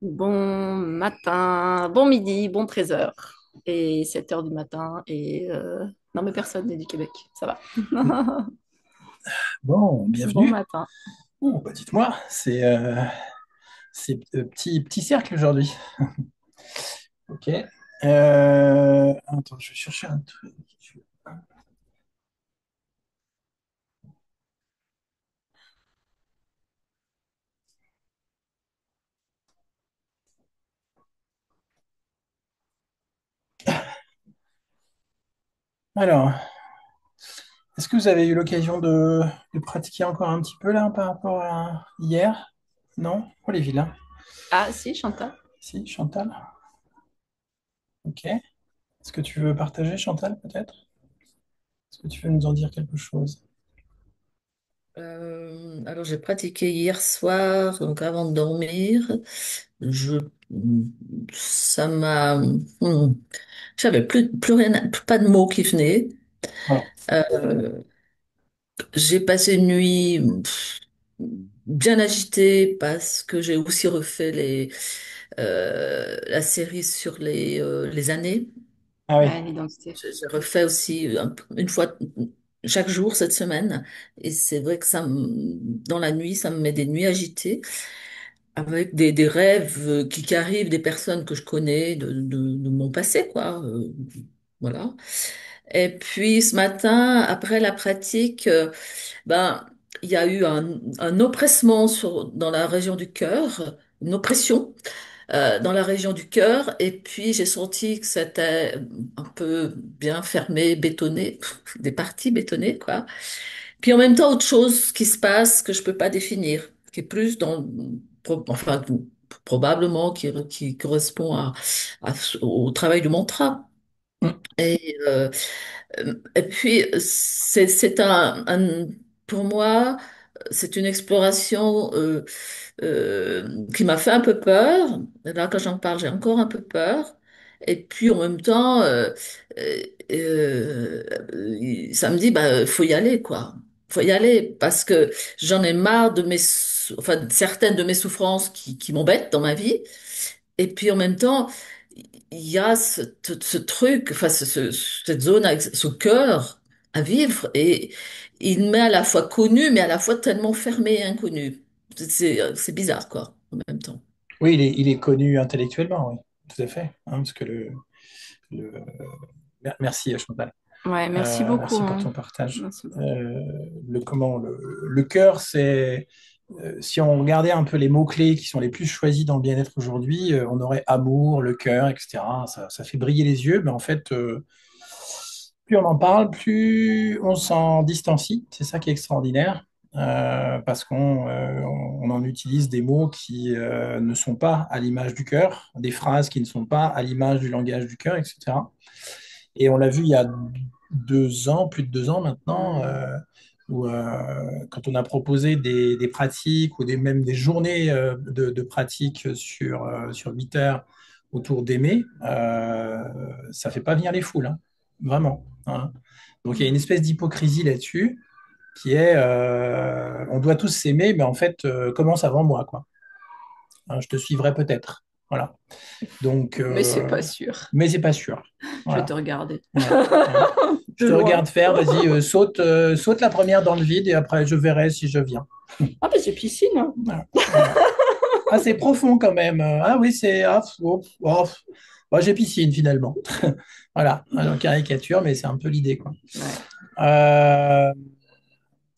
Bon matin, bon midi, bon 13h. Et 7h du matin. Non, mais personne n'est du Québec. Ça va. Bon, Bon bienvenue. matin. Oh, bah dites-moi, c'est petit cercle aujourd'hui. Ok. Attends, je vais chercher un truc. Alors, est-ce que vous avez eu l'occasion de pratiquer encore un petit peu là par rapport à hier? Non? Oh les vilains. Ah, si, Chantal. Si, Chantal? Ok. Est-ce que tu veux partager, Chantal, peut-être? Est-ce que tu veux nous en dire quelque chose? Alors, j'ai pratiqué hier soir, donc avant de dormir. Je, ça m'a, j'avais plus rien, pas de mots qui venaient. Voilà. Euh, j'ai passé une nuit bien agitée parce que j'ai aussi refait la série sur les années. Ah oui. Ouais, l'identité. J'ai refait aussi une fois chaque jour cette semaine. Et c'est vrai que dans la nuit, ça me met des nuits agitées avec des rêves qui arrivent, des personnes que je connais de mon passé, quoi. Voilà. Et puis ce matin, après la pratique, ben, il y a eu un oppressement dans la région du cœur, une oppression dans la région du cœur. Et puis j'ai senti que c'était un peu bien fermé, bétonné, des parties bétonnées, quoi. Puis en même temps, autre chose qui se passe que je peux pas définir, qui est plus enfin, probablement qui correspond au travail du mantra. Mm. Et puis, pour moi, c'est une exploration qui m'a fait un peu peur. Là, quand j'en parle, j'ai encore un peu peur. Et puis, en même temps, euh, ça me dit, bah, faut y aller, quoi. Faut y aller parce que j'en ai marre enfin, de certaines de mes souffrances qui m'embêtent dans ma vie. Et puis, en même temps, il y a ce truc, enfin, cette zone, avec ce cœur à vivre, et il m'est à la fois connu, mais à la fois tellement fermé et inconnu. C'est bizarre, quoi, en même temps. Oui, il est connu intellectuellement, oui, tout à fait, hein, parce que le- merci Chantal. Ouais, merci beaucoup, Merci pour hein. ton partage. Merci beaucoup. Le cœur, c'est, si on regardait un peu les mots-clés qui sont les plus choisis dans le bien-être aujourd'hui, on aurait amour, le cœur, etc. Ça fait briller les yeux, mais en fait, plus on en parle, plus on s'en distancie. C'est ça qui est extraordinaire, parce qu'on en utilise des mots qui ne sont pas à l'image du cœur, des phrases qui ne sont pas à l'image du langage du cœur, etc. Et on l'a vu il y a 2 ans, plus de 2 ans maintenant, où quand on a proposé des pratiques ou même des journées de pratiques sur 8 heures autour d'aimer, ça fait pas venir les foules, hein, vraiment, hein. Donc il y a une espèce d'hypocrisie là-dessus qui est on doit tous s'aimer, mais en fait, commence avant moi, quoi. Hein, je te suivrai peut-être. Voilà. Donc, Mais c'est pas sûr. mais c'est pas sûr. Je vais te Voilà. regarder. Voilà. Hein. Je De te regarde loin. faire, vas-y, saute la première dans le vide et après je verrai si je viens. Ah, bah c'est piscine, hein. Voilà. Voilà. Ah, c'est profond quand même. Ah oui, c'est. Ah, bah, j'ai piscine finalement. Voilà, en caricature, mais c'est un peu l'idée, quoi. Ouais. Euh,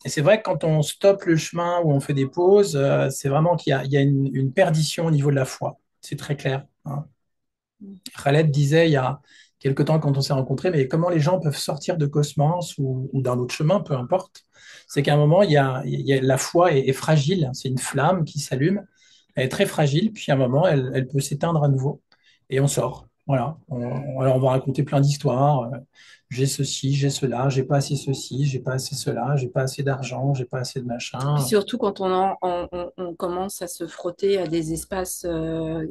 et c'est vrai que quand on stoppe le chemin ou on fait des pauses, c'est vraiment qu'il y a une perdition au niveau de la foi. C'est très clair, hein. Khaled disait il y a quelque temps quand on s'est rencontrés, mais comment les gens peuvent sortir de Cosmos ou d'un autre chemin, peu importe. C'est qu'à un moment, la foi est fragile, c'est une flamme qui s'allume, elle est très fragile, puis à un moment, elle peut s'éteindre à nouveau, et on sort. Voilà. Alors on va raconter plein d'histoires. J'ai ceci, j'ai cela, j'ai pas assez ceci, j'ai pas assez cela, j'ai pas assez d'argent, j'ai pas assez de Puis machin. surtout quand on commence à se frotter à des espaces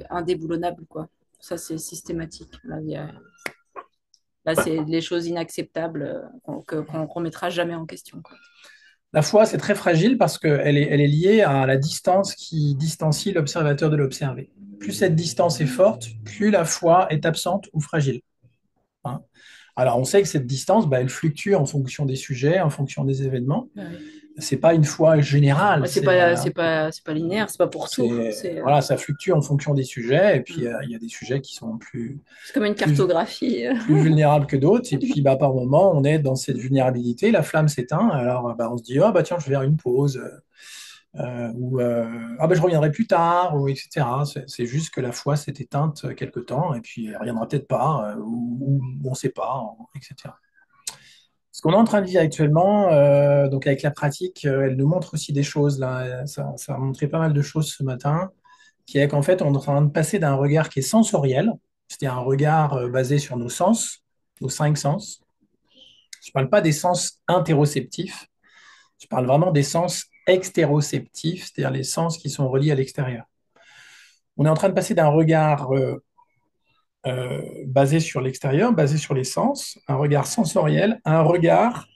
indéboulonnables, quoi. Ça, c'est systématique. Là, c'est les choses inacceptables qu'on remettra jamais en question, quoi. La foi, c'est très fragile parce qu'elle est liée à la distance qui distancie l'observateur de l'observé. plus cette distance est forte, plus la foi est absente ou fragile. Hein. Alors, on sait que cette distance, bah, elle fluctue en fonction des sujets, en fonction des événements. Ah oui. C'est pas une foi générale, Ouais, c'est pas linéaire, c'est pas pour tout. voilà, ça fluctue en fonction des sujets. Et puis, il y a des sujets qui sont C'est comme une plus, cartographie. plus vulnérables que d'autres. Et puis, bah, par moment, on est dans cette vulnérabilité, la flamme s'éteint. Alors, bah, on se dit, oh, bah, tiens, je vais faire une pause. Ou ah ben, je reviendrai plus tard, ou etc. C'est juste que la foi s'est éteinte quelque temps, et puis elle reviendra peut-être pas, ou on ne sait pas, etc. Ce qu'on est en train de vivre actuellement, donc avec la pratique, elle nous montre aussi des choses. Là, ça a montré pas mal de choses ce matin, qui est qu'en fait, on est en train de passer d'un regard qui est sensoriel, c'est-à-dire un regard basé sur nos sens, nos cinq sens. Je ne parle pas des sens interoceptifs, je parle vraiment des sens extéroceptifs, c'est-à-dire les sens qui sont reliés à l'extérieur. On est en train de passer d'un regard basé sur l'extérieur, basé sur les sens, un regard sensoriel, à un regard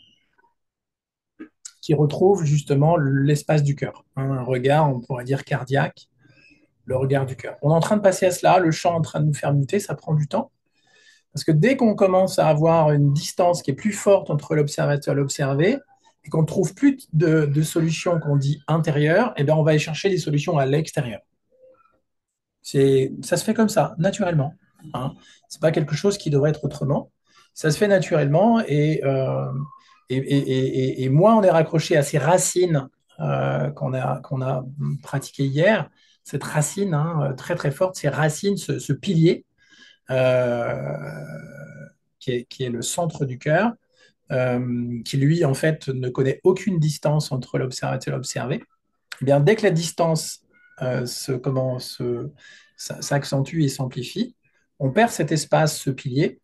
qui retrouve justement l'espace du cœur. Un regard, on pourrait dire cardiaque, le regard du cœur. On est en train de passer à cela, le champ est en train de nous faire muter, ça prend du temps. Parce que dès qu'on commence à avoir une distance qui est plus forte entre l'observateur et l'observé, et qu'on ne trouve plus de solutions qu'on dit intérieures, eh bien on va aller chercher des solutions à l'extérieur. Ça se fait comme ça, naturellement. Hein. C'est pas quelque chose qui devrait être autrement. Ça se fait naturellement et moins on est raccroché à ces racines qu'on a pratiquées hier, cette racine hein, très très forte, ces racines, ce pilier euh, qui est le centre du cœur, qui lui en fait ne connaît aucune distance entre l'observateur et l'observé. Eh bien, dès que la distance s'accentue et s'amplifie, on perd cet espace, ce pilier,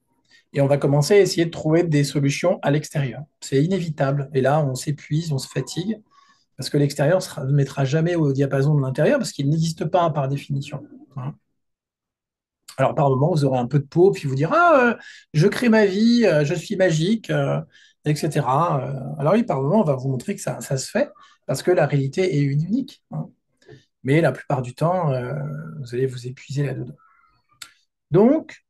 et on va commencer à essayer de trouver des solutions à l'extérieur. C'est inévitable. Et là, on s'épuise, on se fatigue, parce que l'extérieur ne mettra jamais au diapason de l'intérieur, parce qu'il n'existe pas par définition. Hein. Alors, par moment, vous aurez un peu de peau, puis vous direz, ah, je crée ma vie, je suis magique, etc. Alors oui, par moment, on va vous montrer que ça se fait, parce que la réalité est unique. Hein. Mais la plupart du temps, vous allez vous épuiser là-dedans. Donc,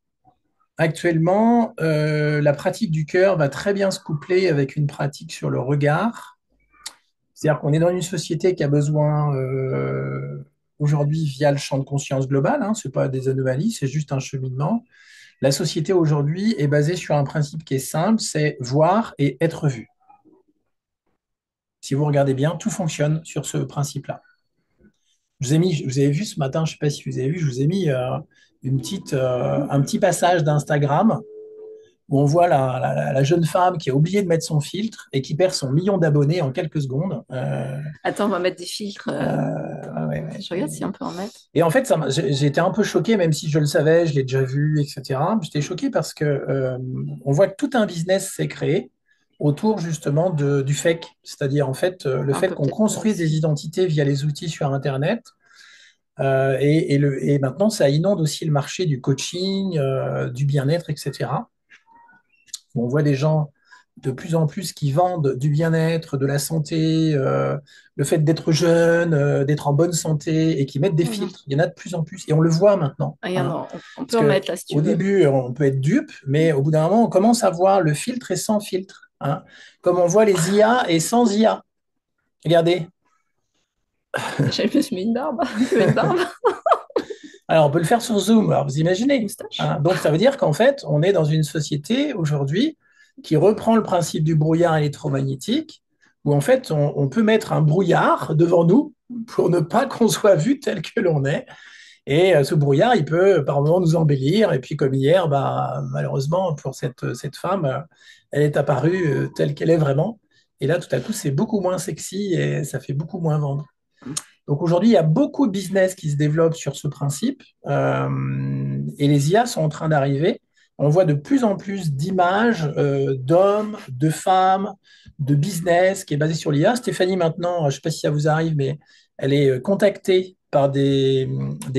actuellement, la pratique du cœur va très bien se coupler avec une pratique sur le regard. C'est-à-dire qu'on est dans une société qui a besoin, aujourd'hui, via le champ de conscience global, hein, ce n'est pas des anomalies, c'est juste un cheminement. La société aujourd'hui est basée sur un principe qui est simple, c'est voir et être vu. Si vous regardez bien, tout fonctionne sur ce principe-là. Vous avez vu ce matin, je ne sais pas si vous avez vu, je vous ai mis un petit passage d'Instagram où on voit la jeune femme qui a oublié de mettre son filtre et qui perd son million d'abonnés en quelques secondes. Attends, on va mettre des filtres. Ouais, ouais. Je regarde si on peut en mettre. Et en fait, j'ai été un peu choqué, même si je le savais, je l'ai déjà vu, etc. J'étais choqué parce que on voit que tout un business s'est créé autour justement du fake, c'est-à-dire en fait le On fait peut qu'on peut-être construise des aussi. identités via les outils sur Internet. Et maintenant, ça inonde aussi le marché du coaching, du bien-être, etc. On voit des gens de plus en plus qui vendent du bien-être, de la santé, le fait d'être jeune, d'être en bonne santé et qui mettent des Mhm. filtres. Il y en a de plus en plus et on le voit maintenant. Ah, il y en Hein. a, on Parce peut en que mettre là si tu au veux. début, on peut être dupe, mais au bout d'un moment, on commence à voir le filtre et sans filtre. Hein. Comme on voit les IA et sans IA. Regardez. Je me suis mis une barbe. Tu veux une barbe? Alors, on peut le faire sur Zoom, alors vous imaginez. Moustache. Hein. Donc, ça veut dire qu'en fait, on est dans une société aujourd'hui qui reprend le principe du brouillard électromagnétique, où en fait, on peut mettre un brouillard devant nous pour ne pas qu'on soit vu tel que l'on est. Et ce brouillard, il peut par moments nous embellir. Et puis, comme hier, bah, malheureusement, pour cette femme, elle est apparue telle qu'elle est vraiment. Et là, tout à coup, c'est beaucoup moins sexy et ça fait beaucoup moins vendre. Donc aujourd'hui, il y a beaucoup de business qui se développent sur ce principe et les IA sont en train d'arriver. On voit de plus en plus d'images d'hommes, de femmes, de business qui est basé sur l'IA. Stéphanie, maintenant, je ne sais pas si ça vous arrive, mais elle est contactée par des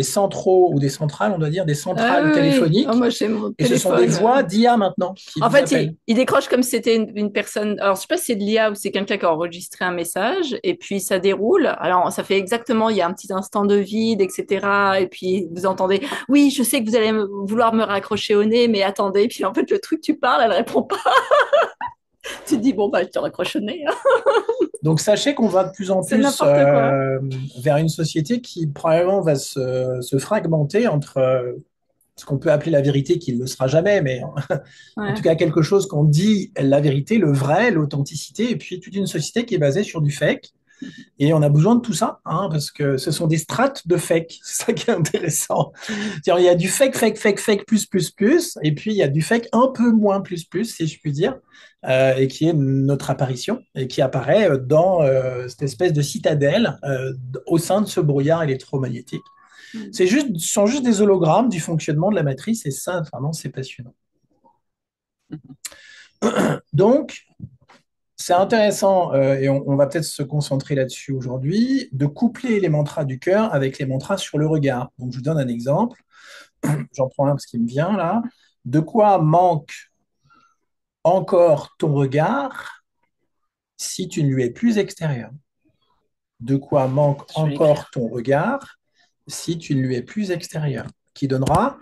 centraux ou des centrales, on doit dire, des Ah centrales oui, oui. Oh, téléphoniques. moi, j'ai mon Et ce sont des téléphone. voix d'IA maintenant qui En vous fait, appellent. il décroche comme si c'était une personne. Alors, je sais pas si c'est de l'IA ou c'est quelqu'un qui a enregistré un message, et puis ça déroule. Alors, ça fait exactement, il y a un petit instant de vide, etc. Et puis, vous entendez, oui, je sais que vous allez vouloir me raccrocher au nez, mais attendez. Puis, en fait, le truc, tu parles, elle répond pas. Tu te dis, bon, bah, je te raccroche au nez, hein. Donc, sachez qu'on va de plus en C'est plus n'importe quoi. vers une société qui probablement va se fragmenter entre ce qu'on peut appeler la vérité, qui ne le sera jamais, mais en tout Ouais. cas quelque chose qu'on dit la vérité, le vrai, l'authenticité, et puis toute une société qui est basée sur du fake. Et on a besoin de tout ça, hein, parce que ce sont des strates de fake. C'est ça qui est intéressant. C'est-à-dire, il y a du fake, fake, fake, fake, plus, et puis il y a du fake un peu moins, plus, si je puis dire, et qui est notre apparition, et qui apparaît dans cette espèce de citadelle au sein de ce brouillard électromagnétique. Ce sont juste des hologrammes du fonctionnement de la matrice, et ça, vraiment, c'est passionnant. Donc, c'est intéressant, et on va peut-être se concentrer là-dessus aujourd'hui, de coupler les mantras du cœur avec les mantras sur le regard. Donc, je vous donne un exemple. J'en prends un parce qu'il me vient là. De quoi manque encore ton regard si tu ne lui es plus extérieur? De quoi manque Je vais encore l'écrire. ton regard si tu ne lui es plus extérieur? Qui donnera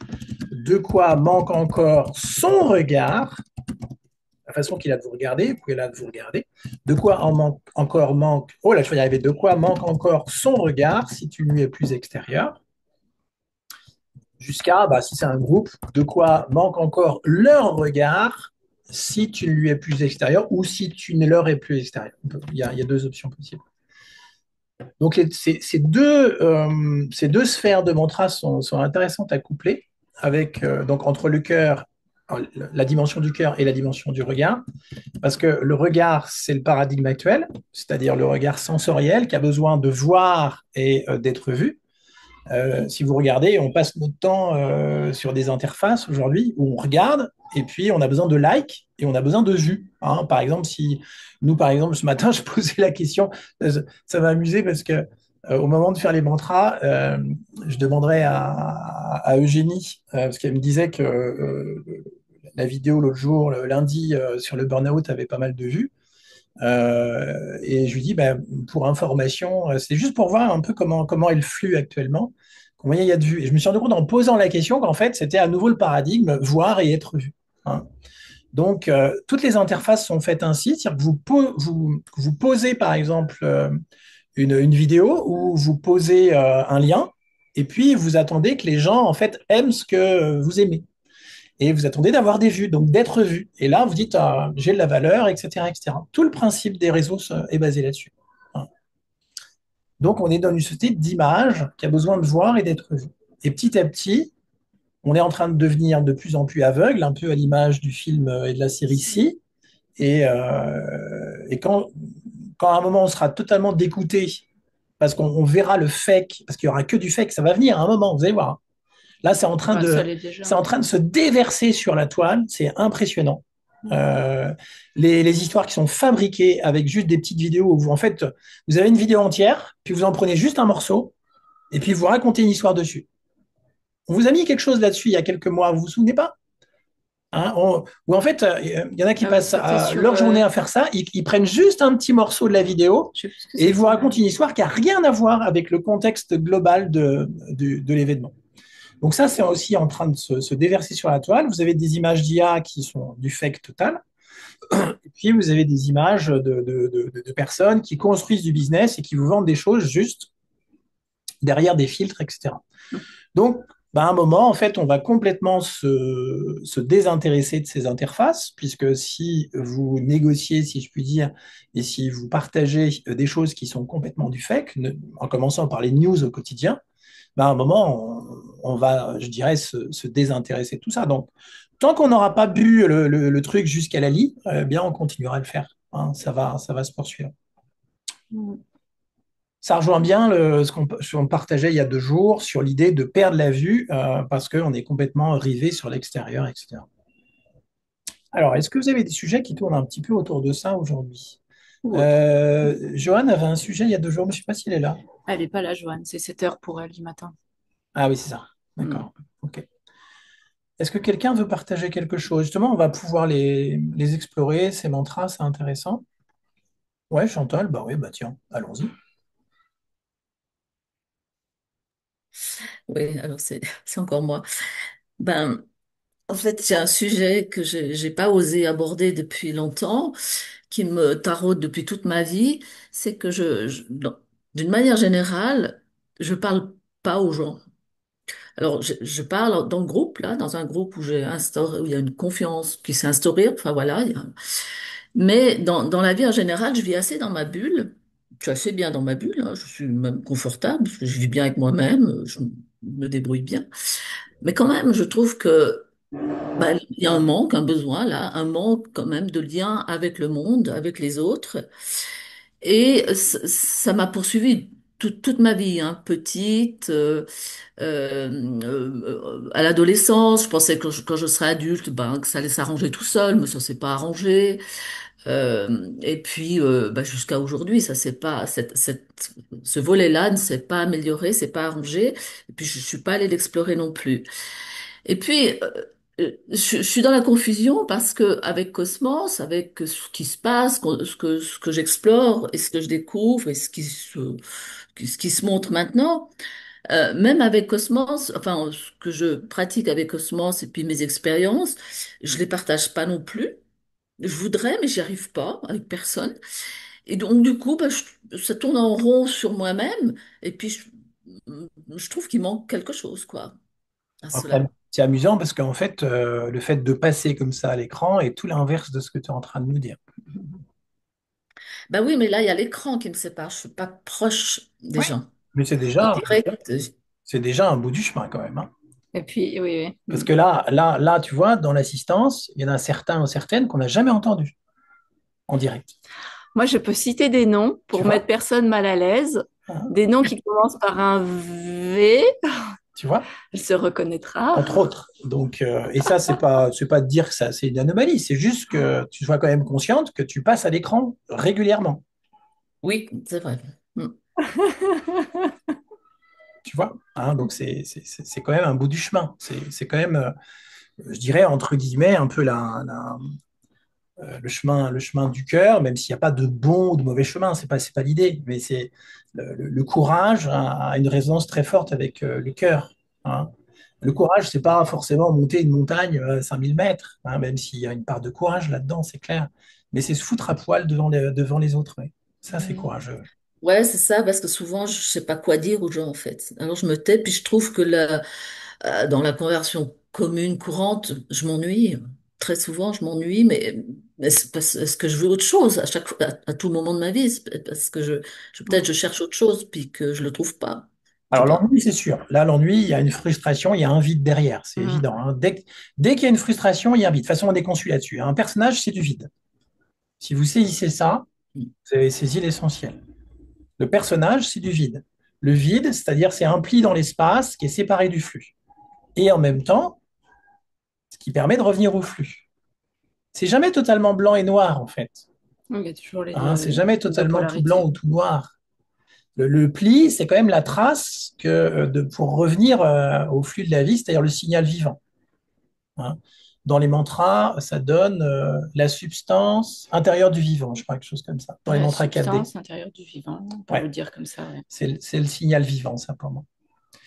de quoi manque encore son regard, la façon qu'il a de vous regarder, vous pouvez là de vous regarder. De quoi en manque encore manque, oh là je vais y arriver, de quoi manque encore son regard si tu ne lui es plus extérieur? Jusqu'à, bah, si c'est un groupe, de quoi manque encore leur regard si tu ne lui es plus extérieur ou si tu ne leur es plus extérieur. Il y a deux options possibles. Donc ces deux sphères de mantra sont intéressantes à coupler avec donc entre le cœur, la dimension du cœur et la dimension du regard, parce que le regard c'est le paradigme actuel, c'est-à-dire le regard sensoriel qui a besoin de voir et d'être vu. Si vous regardez, on passe notre temps sur des interfaces aujourd'hui où on regarde et puis on a besoin de likes et on a besoin de vues, hein. Par exemple, si nous, par exemple, ce matin, je posais la question, ça m'a amusé parce que au moment de faire les mantras, je demanderais à Eugénie, parce qu'elle me disait que la vidéo l'autre jour, le lundi, sur le burn-out avait pas mal de vues. Et je lui dis, ben, pour information, c'est juste pour voir un peu comment est le flux actuellement, combien il y a de vues. Et je me suis rendu compte en posant la question qu'en fait, c'était à nouveau le paradigme voir et être vu, hein. Donc, toutes les interfaces sont faites ainsi, c'est-à-dire que vous posez par exemple une vidéo ou vous posez un lien, et puis vous attendez que les gens en fait aiment ce que vous aimez et vous attendez d'avoir des vues, donc d'être vu. Et là, vous dites, ah, j'ai de la valeur, etc., etc. Tout le principe des réseaux est basé là-dessus. Donc, on est dans une société d'image qui a besoin de voir et d'être vu. Et petit à petit, on est en train de devenir de plus en plus aveugle, un peu à l'image du film et de la série Si. Et quand à un moment on sera totalement dégoûté, parce qu'on verra le fake, parce qu'il n'y aura que du fake, ça va venir à un moment, vous allez voir, hein. Là, Bah, ça l'est déjà, c'est en hein. train de se déverser sur la toile. C'est impressionnant. Euh, les histoires qui sont fabriquées avec juste des petites vidéos où vous, en fait, vous avez une vidéo entière, puis vous en prenez juste un morceau, et puis vous racontez une histoire dessus. On vous a mis quelque chose là-dessus il y a quelques mois, vous vous souvenez pas? Hein, où en fait, il y en a qui Ah oui, passent c'était sur. leur journée à faire ça, ils prennent juste un petit morceau de la vidéo Je sais plus ce que et ils vous c'était, racontent ouais. une histoire qui n'a rien à voir avec le contexte global de l'événement. Donc ça, c'est aussi en train de se déverser sur la toile. Vous avez des images d'IA qui sont du fake total. Et puis, vous avez des images de personnes qui construisent du business et qui vous vendent des choses juste derrière des filtres, etc. Donc, bah, à un moment, en fait, on va complètement se désintéresser de ces interfaces, puisque si vous négociez, si je puis dire, et si vous partagez des choses qui sont complètement du fake, en commençant par les news au quotidien, bah, à un moment, on va, je dirais, se désintéresser de tout ça. Donc, tant qu'on n'aura pas bu le truc jusqu'à la lie, bien, on continuera à le faire, hein. Ça va se poursuivre. Mm. Ça rejoint bien ce qu'on partageait il y a 2 jours sur l'idée de perdre la vue parce qu'on est complètement rivé sur l'extérieur, etc. Alors, est-ce que vous avez des sujets qui tournent un petit peu autour de ça aujourd'hui? Ou autre. Johan avait un sujet il y a 2 jours, mais je ne sais pas s'il est là. Elle est pas là, Joanne. C'est 7 heures pour elle du matin. Ah oui, c'est ça. Mm. D'accord. Ok. Est-ce que quelqu'un veut partager quelque chose? Justement, on va pouvoir les explorer, ces mantras, c'est intéressant. Ouais, Chantal, bah oui, bah tiens, allons-y. Oui, alors c'est encore moi. Ben, en fait, j'ai un sujet que j'ai pas osé aborder depuis longtemps, qui me taraude depuis toute ma vie, c'est que d'une manière générale, je parle pas aux gens. Alors, je parle dans le groupe, là, dans un groupe où où il y a une confiance qui s'est instaurée, enfin voilà. Mais dans la vie en général, je vis assez dans ma bulle. Je suis assez bien dans ma bulle, hein. Je suis même confortable, parce que je vis bien avec moi-même, je me débrouille bien. Mais quand même, je trouve que bah, il y a un manque, un besoin là, un manque quand même de lien avec le monde, avec les autres. Et ça m'a poursuivi toute ma vie, hein, petite, à l'adolescence. Je pensais que quand je serais adulte, ben, que ça allait s'arranger tout seul, mais ça s'est pas arrangé. Et puis, bah, jusqu'à aujourd'hui, ça s'est pas, ce volet-là ne s'est pas amélioré, s'est pas arrangé. Et puis, je suis pas allée l'explorer non plus. Et puis, je suis dans la confusion parce que avec Cosmos, avec ce qui se passe, ce que j'explore et ce que je découvre et ce qui se montre maintenant, même avec Cosmos, enfin, ce que je pratique avec Cosmos et puis mes expériences, je les partage pas non plus. Je voudrais, mais j'y arrive pas avec personne. Et donc, du coup, bah, ça tourne en rond sur moi-même. Et puis, je trouve qu'il manque quelque chose, quoi, à Alors, cela. c'est amusant parce qu'en fait, le fait de passer comme ça à l'écran est tout l'inverse de ce que tu es en train de nous dire. Bah oui, mais là, il y a l'écran qui me sépare. Je suis pas proche des Oui. gens. Mais En direct. c'est déjà un bout du chemin quand même, hein. Et puis, oui, oui. Parce Mm. que là, tu vois, dans l'assistance, il y en a certains ou certaines qu'on n'a jamais entendus en direct. Moi, je peux citer des noms Tu pour mettre vois? personne mal à l'aise. Hein. Des noms qui commencent par un V. Tu vois? Elle se reconnaîtra. Entre autres. Donc, et ça, c'est pas de dire que ça, c'est une anomalie. C'est juste que tu sois quand même consciente que tu passes à l'écran régulièrement. Oui, c'est vrai. Mm. Tu vois? Hein, donc, c'est quand même un bout du chemin. C'est quand même, je dirais, entre guillemets, un peu le chemin du cœur, même s'il n'y a pas de bon ou de mauvais chemin. C'est pas l'idée. Mais c'est le courage a une résonance très forte avec le cœur. Hein. Le courage, c'est pas forcément monter une montagne 5000 mètres, hein, même s'il y a une part de courage là-dedans, c'est clair. Mais c'est se foutre à poil devant les autres. Ouais. Ça, c'est courageux. Ouais, c'est ça, parce que souvent, je sais pas quoi dire aux gens, en fait. Alors, je me tais, puis je trouve que dans la conversion commune, courante, je m'ennuie. Très souvent, je m'ennuie, mais c'est parce que je veux autre chose à chaque fois, à tout moment de ma vie. C'est parce que peut-être je cherche autre chose, puis que je le trouve pas. Je sais Alors pas. l'ennui, c'est sûr. Là, l'ennui, il y a une frustration, il y a un vide derrière, c'est Mm. évident. Hein. Dès qu'il y a une frustration, il y a un vide. De toute façon, on est conçu là-dessus. Un personnage, c'est du vide. Si vous saisissez ça, vous avez saisi l'essentiel. Le personnage, c'est du vide. Le vide, c'est-à-dire c'est un pli dans l'espace qui est séparé du flux. Et en même temps, ce qui permet de revenir au flux. C'est jamais totalement blanc et noir, en fait. Il y a toujours Hein, c'est jamais les deux totalement tout blanc polarités. ou tout noir. Le pli, c'est quand même la trace pour revenir au flux de la vie, c'est-à-dire le signal vivant. Hein. Dans les mantras, ça donne la substance intérieure du vivant, je crois, quelque chose comme ça. Dans les La mantras 4D. substance intérieure du vivant, on peut Ouais, le dire comme ça, ouais. c'est le signal vivant, simplement.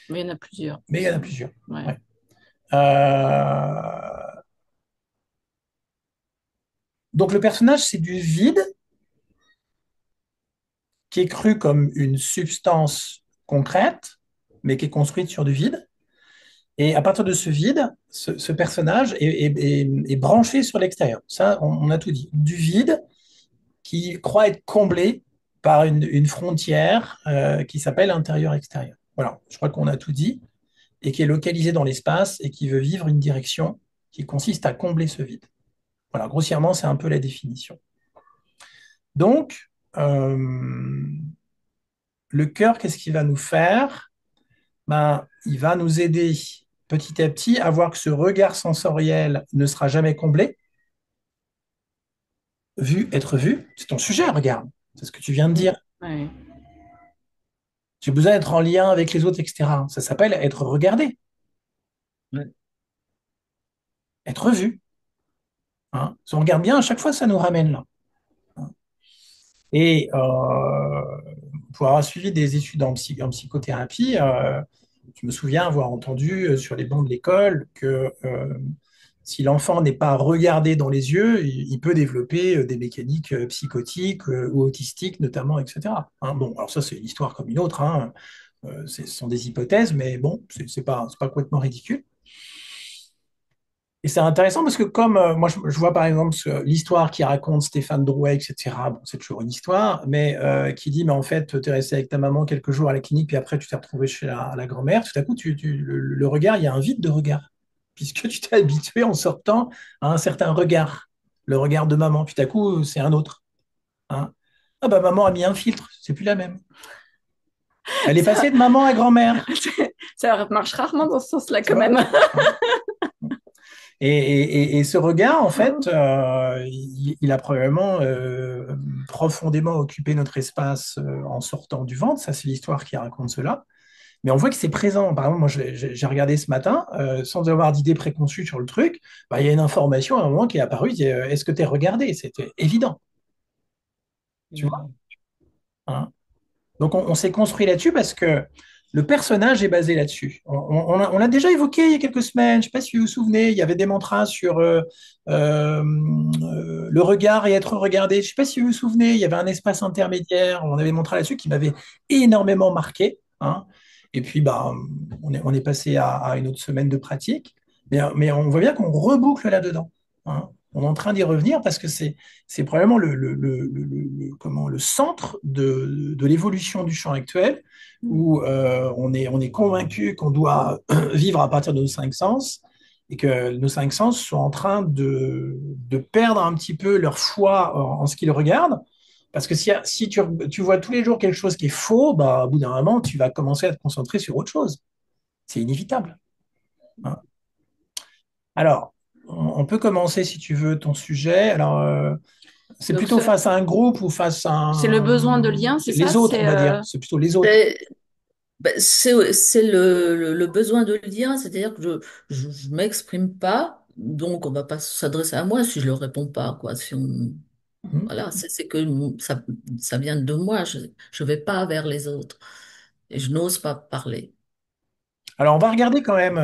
Mais il y en a plusieurs. Mais il y en a plusieurs. Ouais. Ouais. Euh, Donc le personnage, c'est du vide qui est cru comme une substance concrète, mais qui est construite sur du vide. Et à partir de ce vide, ce personnage est branché sur l'extérieur. Ça, on a tout dit. Du vide qui croit être comblé par une frontière qui s'appelle intérieur-extérieur. Voilà, je crois qu'on a tout dit, et qui est localisé dans l'espace et qui veut vivre une direction qui consiste à combler ce vide. Voilà, grossièrement, c'est un peu la définition. Donc, le cœur, qu'est-ce qu'il va nous faire? Ben, il va nous aider petit à petit à voir que ce regard sensoriel ne sera jamais comblé. Vu, être vu, c'est ton sujet, regarde. C'est ce que tu viens de Mm. dire. Ouais. J'ai besoin d'être en lien avec les autres, etc. Ça s'appelle être regardé, Ouais. être vu. Hein. Si on regarde bien, à chaque fois, ça nous ramène là. Et pour avoir suivi des études en psychothérapie, je me souviens avoir entendu sur les bancs de l'école que si l'enfant n'est pas regardé dans les yeux, il peut développer des mécaniques psychotiques ou autistiques notamment, etc. Hein, bon, alors ça c'est une histoire comme une autre, hein. Ce sont des hypothèses, mais bon, c'est pas complètement ridicule. Et c'est intéressant parce que comme moi je vois par exemple l'histoire qui raconte Stéphane Drouet, etc. Bon, c'est toujours une histoire, mais qui dit mais en fait tu es resté avec ta maman quelques jours à la clinique, puis après tu t'es retrouvé chez la grand-mère. Tout à coup le regard, il y a un vide de regard puisque tu t'es habitué en sortant à un certain regard, le regard de maman. Puis tout à coup c'est un autre. Hein. Ah bah maman a mis un filtre, c'est plus la même. Elle est Ça, passée de maman à grand-mère, ça marche rarement dans ce sens-là tu quand vois. même. Hein. Et ce regard, en fait, il a probablement profondément occupé notre espace en sortant du ventre. Ça, c'est l'histoire qui raconte cela. Mais on voit que c'est présent. Par exemple, moi, j'ai regardé ce matin, sans avoir d'idée préconçue sur le truc, bah, il y a une information à un moment qui est apparue. Est-ce que tu es regardé? C'était évident, tu vois. Mm. Hein. Donc on s'est construit là-dessus parce que le personnage est basé là-dessus. On l'a déjà évoqué il y a quelques semaines, je ne sais pas si vous vous souvenez, il y avait des mantras sur le regard et être regardé. Je ne sais pas si vous vous souvenez, il y avait un espace intermédiaire, on avait des mantras là-dessus qui m'avaient énormément marqué. Hein. Et puis bah, on est passé à une autre semaine de pratique, mais on voit bien qu'on reboucle là-dedans. Hein. On est en train d'y revenir parce que c'est probablement comment, le centre de l'évolution du champ actuel, où on est convaincu qu'on doit vivre à partir de nos cinq sens, et que nos cinq sens sont en train de perdre un petit peu leur foi en ce qu'ils regardent. Parce que si tu vois tous les jours quelque chose qui est faux, bah, au bout d'un moment, tu vas commencer à te concentrer sur autre chose. C'est inévitable. Hein. Alors, on peut commencer, si tu veux, ton sujet. Alors, c'est Donc, plutôt face à un groupe ou face à c'est le besoin de lien, c'est ça? les autres, on C'est va dire. C'est plutôt les autres. Ben, c'est le besoin de lien, c'est-à-dire que je m'exprime pas, donc on va pas s'adresser à moi si je ne réponds pas, quoi. Si on, Mhm. voilà, c'est que ça vient de moi, je vais pas vers les autres et je n'ose pas parler. Alors, on va regarder quand même.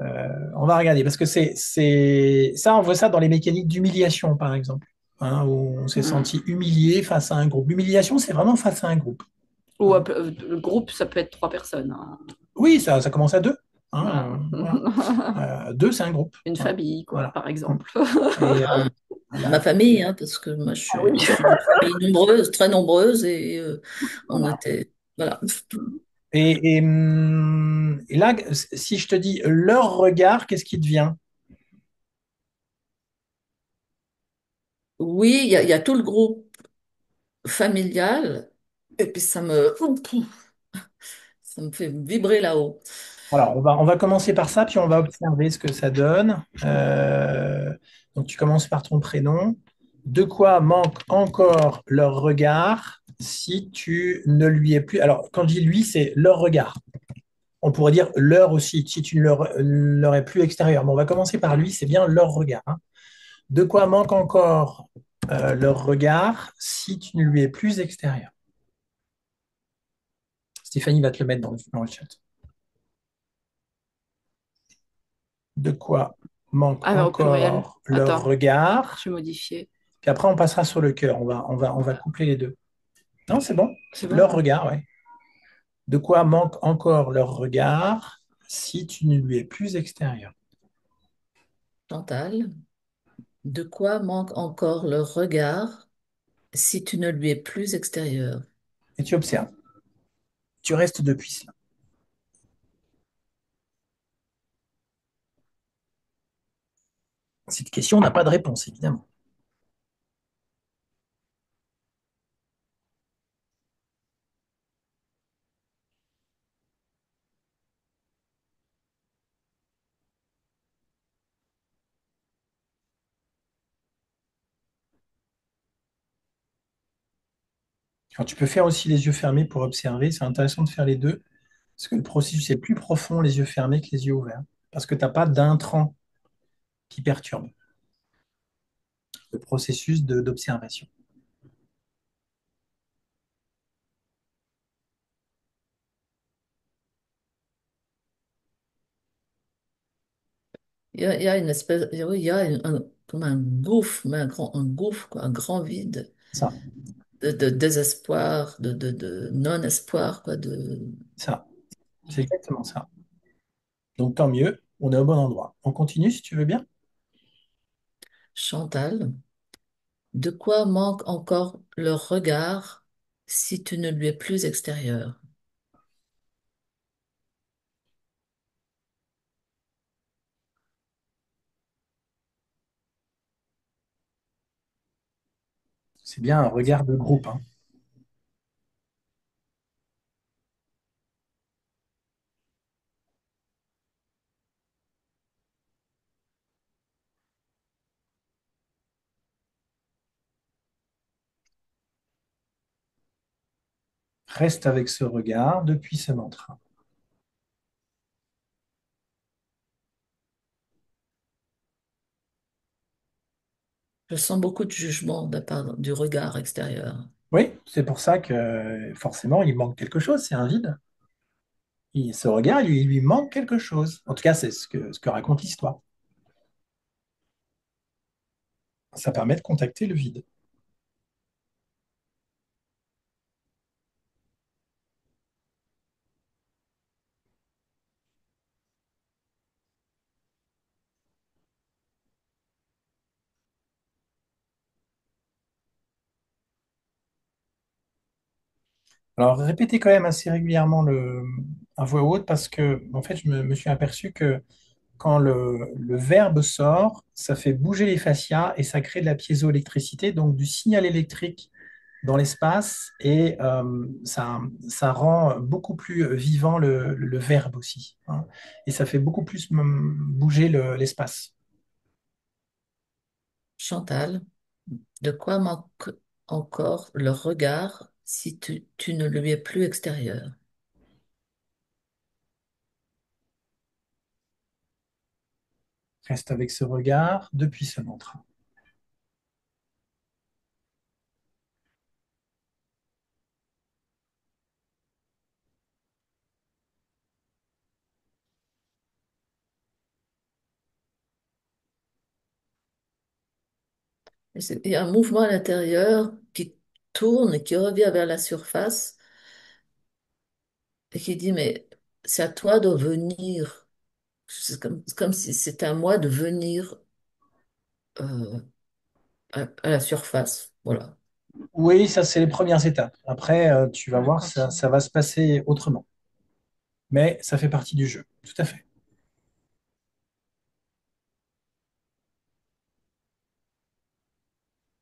On va regarder parce que ça, on voit ça dans les mécaniques d'humiliation, par exemple, hein, où on s'est senti humilié face à un groupe. L'humiliation, c'est vraiment face à un groupe. ou Hein. le groupe, ça peut être trois personnes. Hein. Oui, ça commence à deux. Voilà. Hein, voilà. Deux, c'est un groupe. Une Hein, famille, quoi, voilà. par Hein. exemple. Et Ma famille, hein, parce que moi Ah oui. je suis d'une famille nombreuse, très nombreuse, et on Voilà. était, voilà. et là, si je te dis leur regard, qu'est-ce qui te vient? Oui, il y a tout le groupe familial, et puis ça me fait vibrer là-haut. Alors, on va commencer par ça, puis on va observer ce que ça donne. Donc, tu commences par ton prénom. De quoi manque encore leur regard si tu ne lui es plus... Alors, quand je dis lui, c'est leur regard. On pourrait dire leur aussi, si tu ne leur es plus extérieur. Mais on va commencer par lui, c'est bien leur regard. Hein. De quoi manque encore leur regard si tu ne lui es plus extérieur? Stéphanie va te le mettre dans le chat. De quoi manque Ah, mais au pluriel. encore leur Attends, regard? je vais modifier. Puis après, on passera sur le cœur. On va coupler les deux. Non, c'est bon. C'est bon? Leur regard, oui. De quoi manque encore leur regard si tu ne lui es plus extérieur? Chantal, de quoi manque encore le regard si tu ne lui es plus extérieur? Et tu observes. Tu restes depuis cela. Cette question n'a pas de réponse, évidemment. Alors, tu peux faire aussi les yeux fermés pour observer. C'est intéressant de faire les deux, parce que le processus est plus profond les yeux fermés que les yeux ouverts, parce que tu n'as pas d'intrant qui perturbe le processus d'observation. Il y a une espèce, oui, il y a comme un gouffre, mais un gouffre, quoi, un grand vide Ça, de désespoir, de non-espoir, quoi, de ça, c'est exactement ça. Donc tant mieux, on est au bon endroit. On continue si tu veux bien. Chantal. De quoi manque encore le regard si tu ne lui es plus extérieur? C'est bien un regard de groupe, hein. Reste avec ce regard depuis ce mantra. Je sens beaucoup de jugement de la part du regard extérieur. Oui, c'est pour ça que forcément il manque quelque chose, c'est un vide. Ce regard, il lui manque quelque chose. En tout cas, c'est ce que raconte l'histoire. Ça permet de contacter le vide. Alors, répétez quand même assez régulièrement à voix haute parce que, en fait, je me suis aperçu que quand le verbe sort, ça fait bouger les fascias et ça crée de la piézoélectricité, donc du signal électrique dans l'espace et ça rend beaucoup plus vivant le verbe aussi, hein. Et ça fait beaucoup plus bouger l'espace. Chantal, de quoi manque encore le regard si tu ne lui es plus extérieur? Reste avec ce regard depuis ce mantra. Il y a un mouvement à l'intérieur qui tourne et qui revient vers la surface et qui dit, mais c'est à toi de venir. C'est comme si c'était à moi de venir euh, à la surface. Voilà. Oui, ça, c'est les premières étapes. Après, tu vas voir, ça va se passer autrement. Mais ça fait partie du jeu. Tout à fait.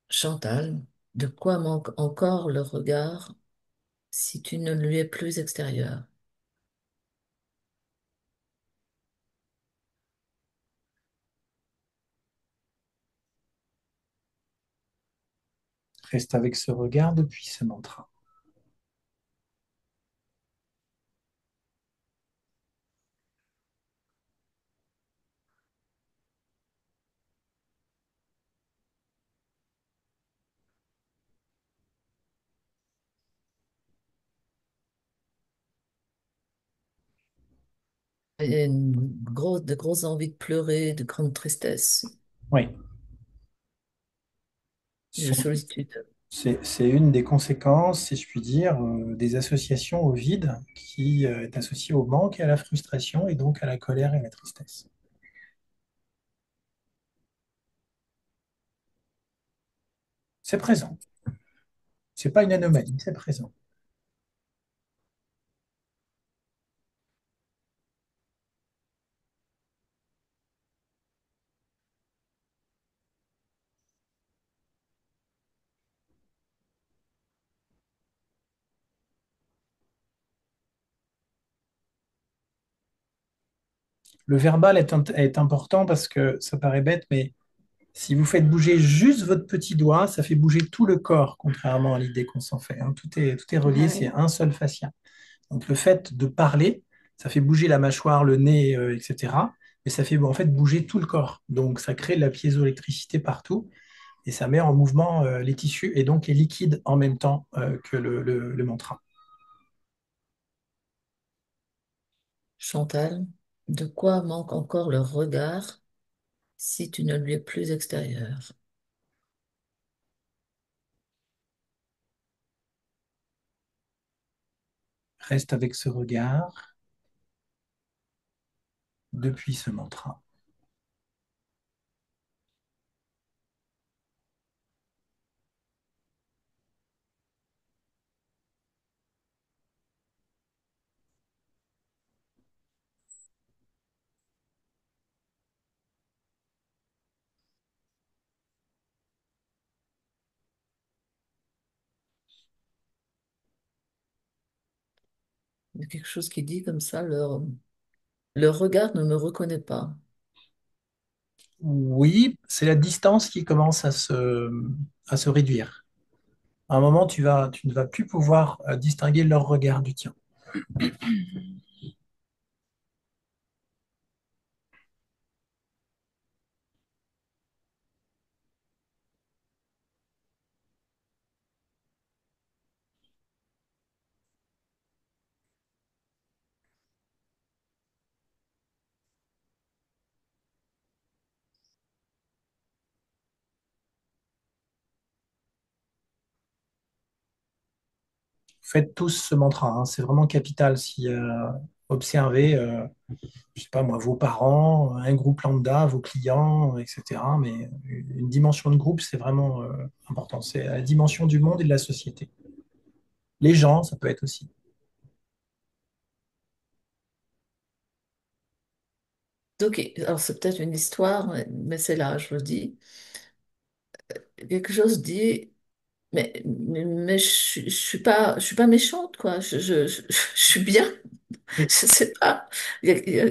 Chantal, de quoi manque encore le regard si tu ne lui es plus extérieur? Reste avec ce regard depuis ce mantra. Il y a de grosses envies de pleurer, de grande tristesse, Oui. de solitude. C'est une des conséquences, si je puis dire, des associations au vide qui est associée au manque et à la frustration et donc à la colère et à la tristesse. C'est présent. C'est pas une anomalie, c'est présent. Le verbal est important parce que ça paraît bête, mais Si vous faites bouger juste votre petit doigt, ça fait bouger tout le corps, contrairement à l'idée qu'on s'en fait, hein. Tout est relié, Ah c'est oui. un seul fascia. Donc le fait de parler, ça fait bouger la mâchoire, le nez, etc. Mais ça fait en fait bouger tout le corps. Donc ça crée de la piézoélectricité partout et ça met en mouvement les tissus et donc les liquides en même temps que le mantra. Chantal, de quoi manque encore le regard si tu ne lui es plus extérieur? Reste avec ce regard depuis ce mantra. Il y a quelque chose qui dit comme ça, le regard ne me reconnaît pas. Oui, c'est la distance qui commence à se réduire. À un moment, tu ne vas plus pouvoir distinguer leur regard du tien. Faites tous ce mantra, hein. C'est vraiment capital. Si observez, je sais pas moi, vos parents, un groupe lambda, vos clients, etc. Mais une dimension de groupe, c'est vraiment important. C'est la dimension du monde et de la société. Les gens, ça peut être aussi. Ok, alors c'est peut-être une histoire, mais c'est là, je le dis. Quelque chose dit, mais je suis pas méchante, quoi. Je suis bien. Oui. Je sais pas. Il y a-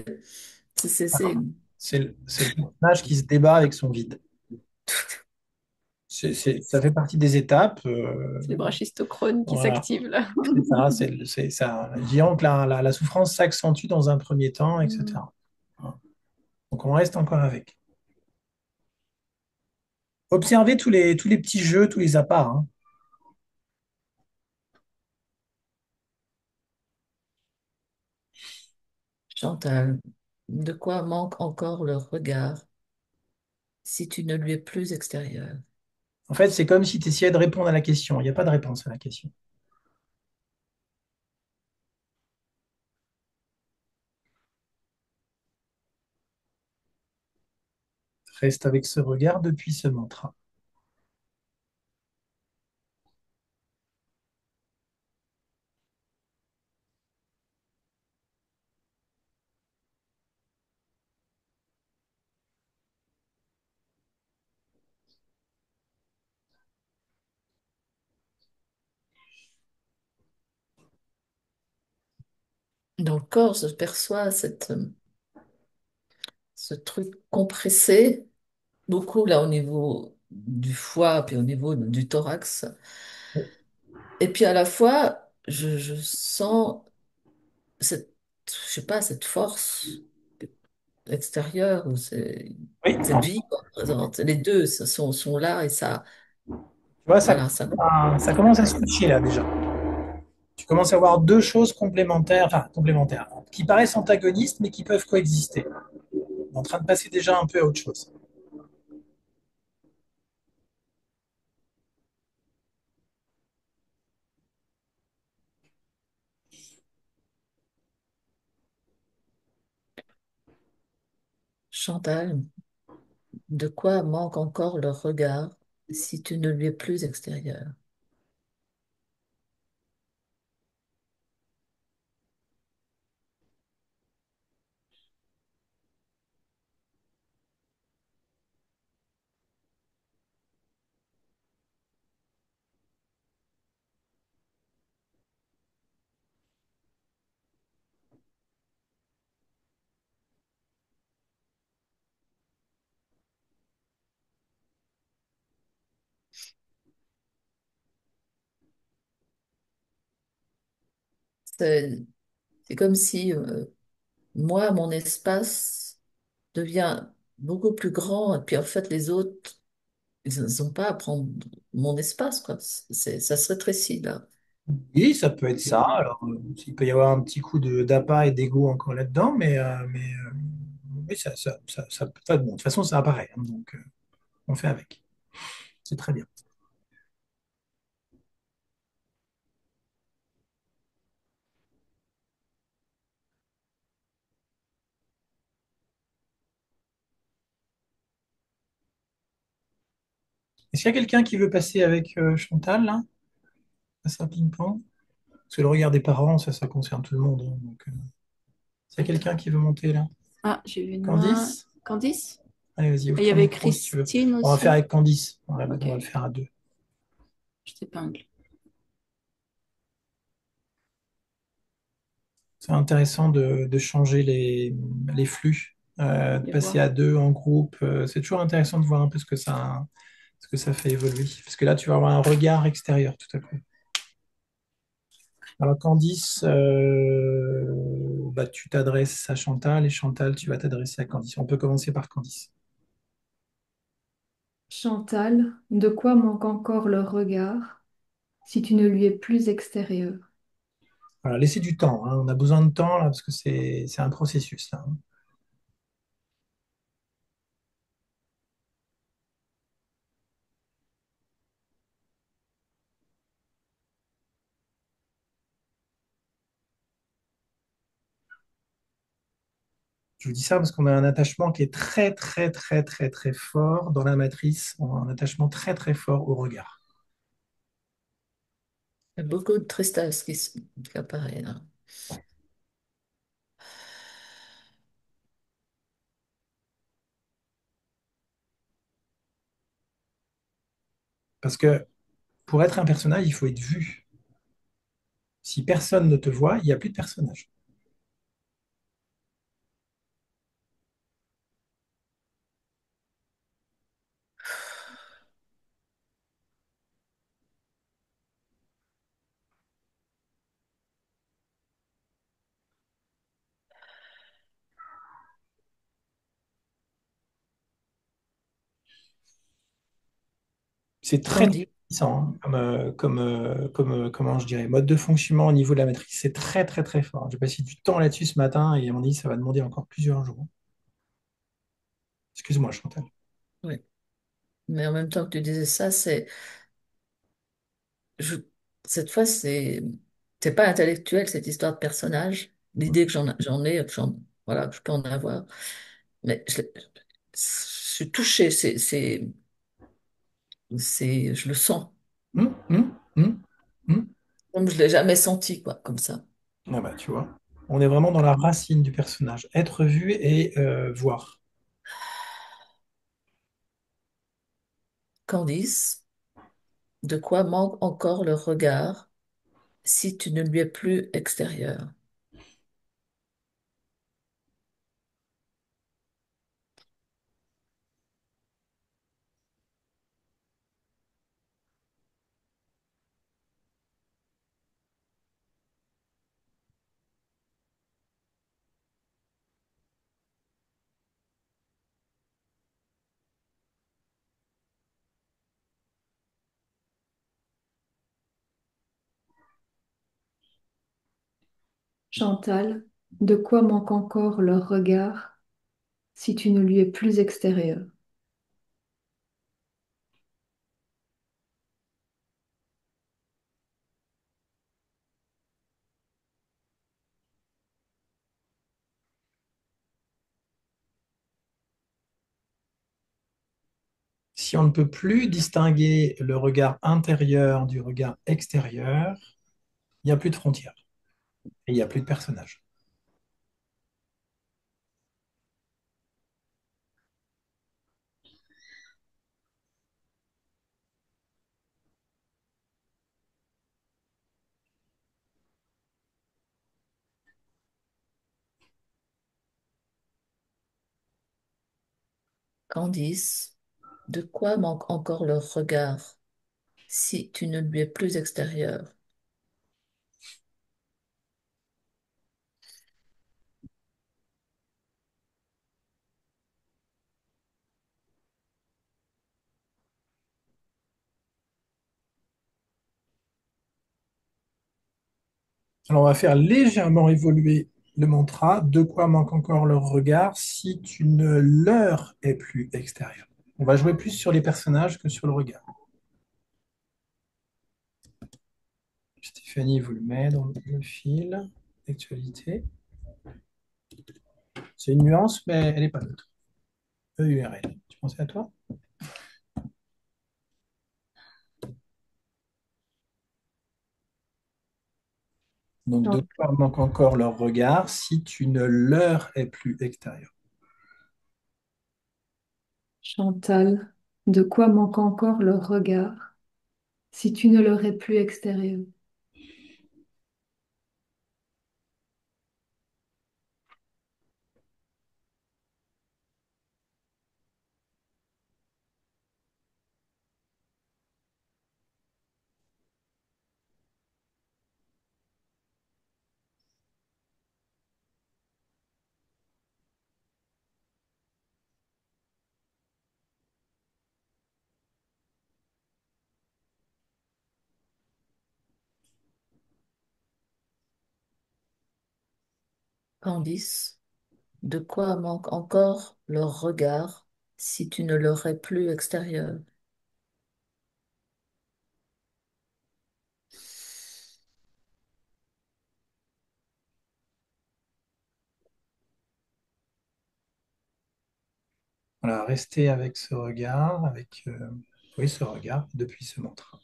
c'est- C'est le personnage qui se débat avec son vide. Ça fait partie des étapes. C'est les brachystochrones qui Voilà, s'activent là. c'est ça. C'est ça. Disons que la souffrance s'accentue dans un premier temps, Mm. etc. Voilà. Donc on reste encore avec. Observez tous les petits jeux, tous les apparts, hein. Chantal, de quoi manque encore le regard si tu ne lui es plus extérieur? En fait, c'est comme si tu essayais de répondre à la question. Il n'y a pas de réponse à la question. Reste avec ce regard depuis ce mantra. Dans le corps, je perçois ce truc compressé, beaucoup là au niveau du foie, puis au niveau du thorax. Et puis à la fois, je sens cette, je sais pas, cette force extérieure, ou Oui, cette vie quoi, présente. Les deux sont là et ça, tu vois, voilà, ça. ça commence à switcher là déjà. Tu commences à avoir deux choses complémentaires, qui paraissent antagonistes mais qui peuvent coexister. On est en train de passer déjà un peu à autre chose. Chantal, de quoi manque encore le regard si tu ne lui es plus extérieur? C'est c'est comme si moi, mon espace devient beaucoup plus grand, et puis en fait, les autres, ils n'ont pas à prendre mon espace, quoi. Ça se rétrécit, là. Oui, ça peut être ça. Alors, il peut y avoir un petit coup de d'appât et d'ego encore là-dedans, mais oui, bon, de toute façon, ça apparaît, hein, donc on fait avec. C'est très bien. Est-ce qu'il y a quelqu'un qui veut passer avec Chantal, là? Passer un ping-pong? Parce que le regard des parents, ça concerne tout le monde, hein, donc, est-ce qu'il y a quelqu'un qui veut monter, là? Ah, j'ai vu une main. Candice? Candice? Allez, vas-y, ouvre Et il y ton avait micro si tu veux. Christine On va faire aussi. avec Candice. On Ok, va le faire à deux. je t'épingle. C'est intéressant de changer les flux, de Les passer voix. à deux en groupe. C'est toujours intéressant de voir un peu ce que ça fait évoluer. Parce que là, tu vas avoir un regard extérieur tout à coup. Alors, Candice, bah, tu t'adresses à Chantal et Chantal, tu vas t'adresser à Candice. On peut commencer par Candice. Chantal, de quoi manque encore le regard si tu ne lui es plus extérieur? Voilà, laissez du temps, hein. On a besoin de temps là, parce que c'est un processus là, hein. Je vous dis ça parce qu'on a un attachement qui est très, très, très, très, très fort dans la matrice. On a un attachement très, très fort au regard. Il y a beaucoup de tristesse qui apparaît, là. Parce que pour être un personnage, il faut être vu. Si personne ne te voit, il n'y a plus de personnage. C'est très, très Candy, puissant, hein, comment je dirais, mode de fonctionnement au niveau de la matrice. C'est très, très, très fort. J'ai passé du temps là-dessus ce matin et à mon avis, ça va demander encore plusieurs jours. Excuse-moi, Chantal. oui. Mais en même temps que tu disais ça, je, cette fois, c'est pas intellectuel, cette histoire de personnage. L'idée que j'en ai, voilà, que je peux en avoir. Mais je suis touchée, je le sens, Hum, hum, hum, hum. comme je l'ai jamais senti, quoi, comme ça. Ah bah, tu vois, on est vraiment dans la racine du personnage. Être vu et voir. Candice, de quoi manque encore le regard si tu ne lui es plus extérieur? Chantal, de quoi manque encore le regard si tu ne lui es plus extérieur? Si on ne peut plus distinguer le regard intérieur du regard extérieur, il n'y a plus de frontières et il n'y a plus de personnage. Candice, de quoi manque encore le regard si tu ne lui es plus extérieur? Alors, on va faire légèrement évoluer le mantra. De quoi manque encore leur regard si tu ne leur es plus extérieur? On va jouer plus sur les personnages que sur le regard. Stéphanie vous le met dans le fil d'actualité. C'est une nuance, mais elle n'est pas neutre. EURL. Tu pensais à toi? Donc, de Chan- quoi manque encore leur regard si tu ne leur es plus extérieur? Chantal, de quoi manque encore leur regard si tu ne leur es plus extérieur? Candice, de quoi manque encore leur regard si tu ne leur es plus extérieur? Voilà, restez avec ce regard, oui, ce regard depuis ce mantra.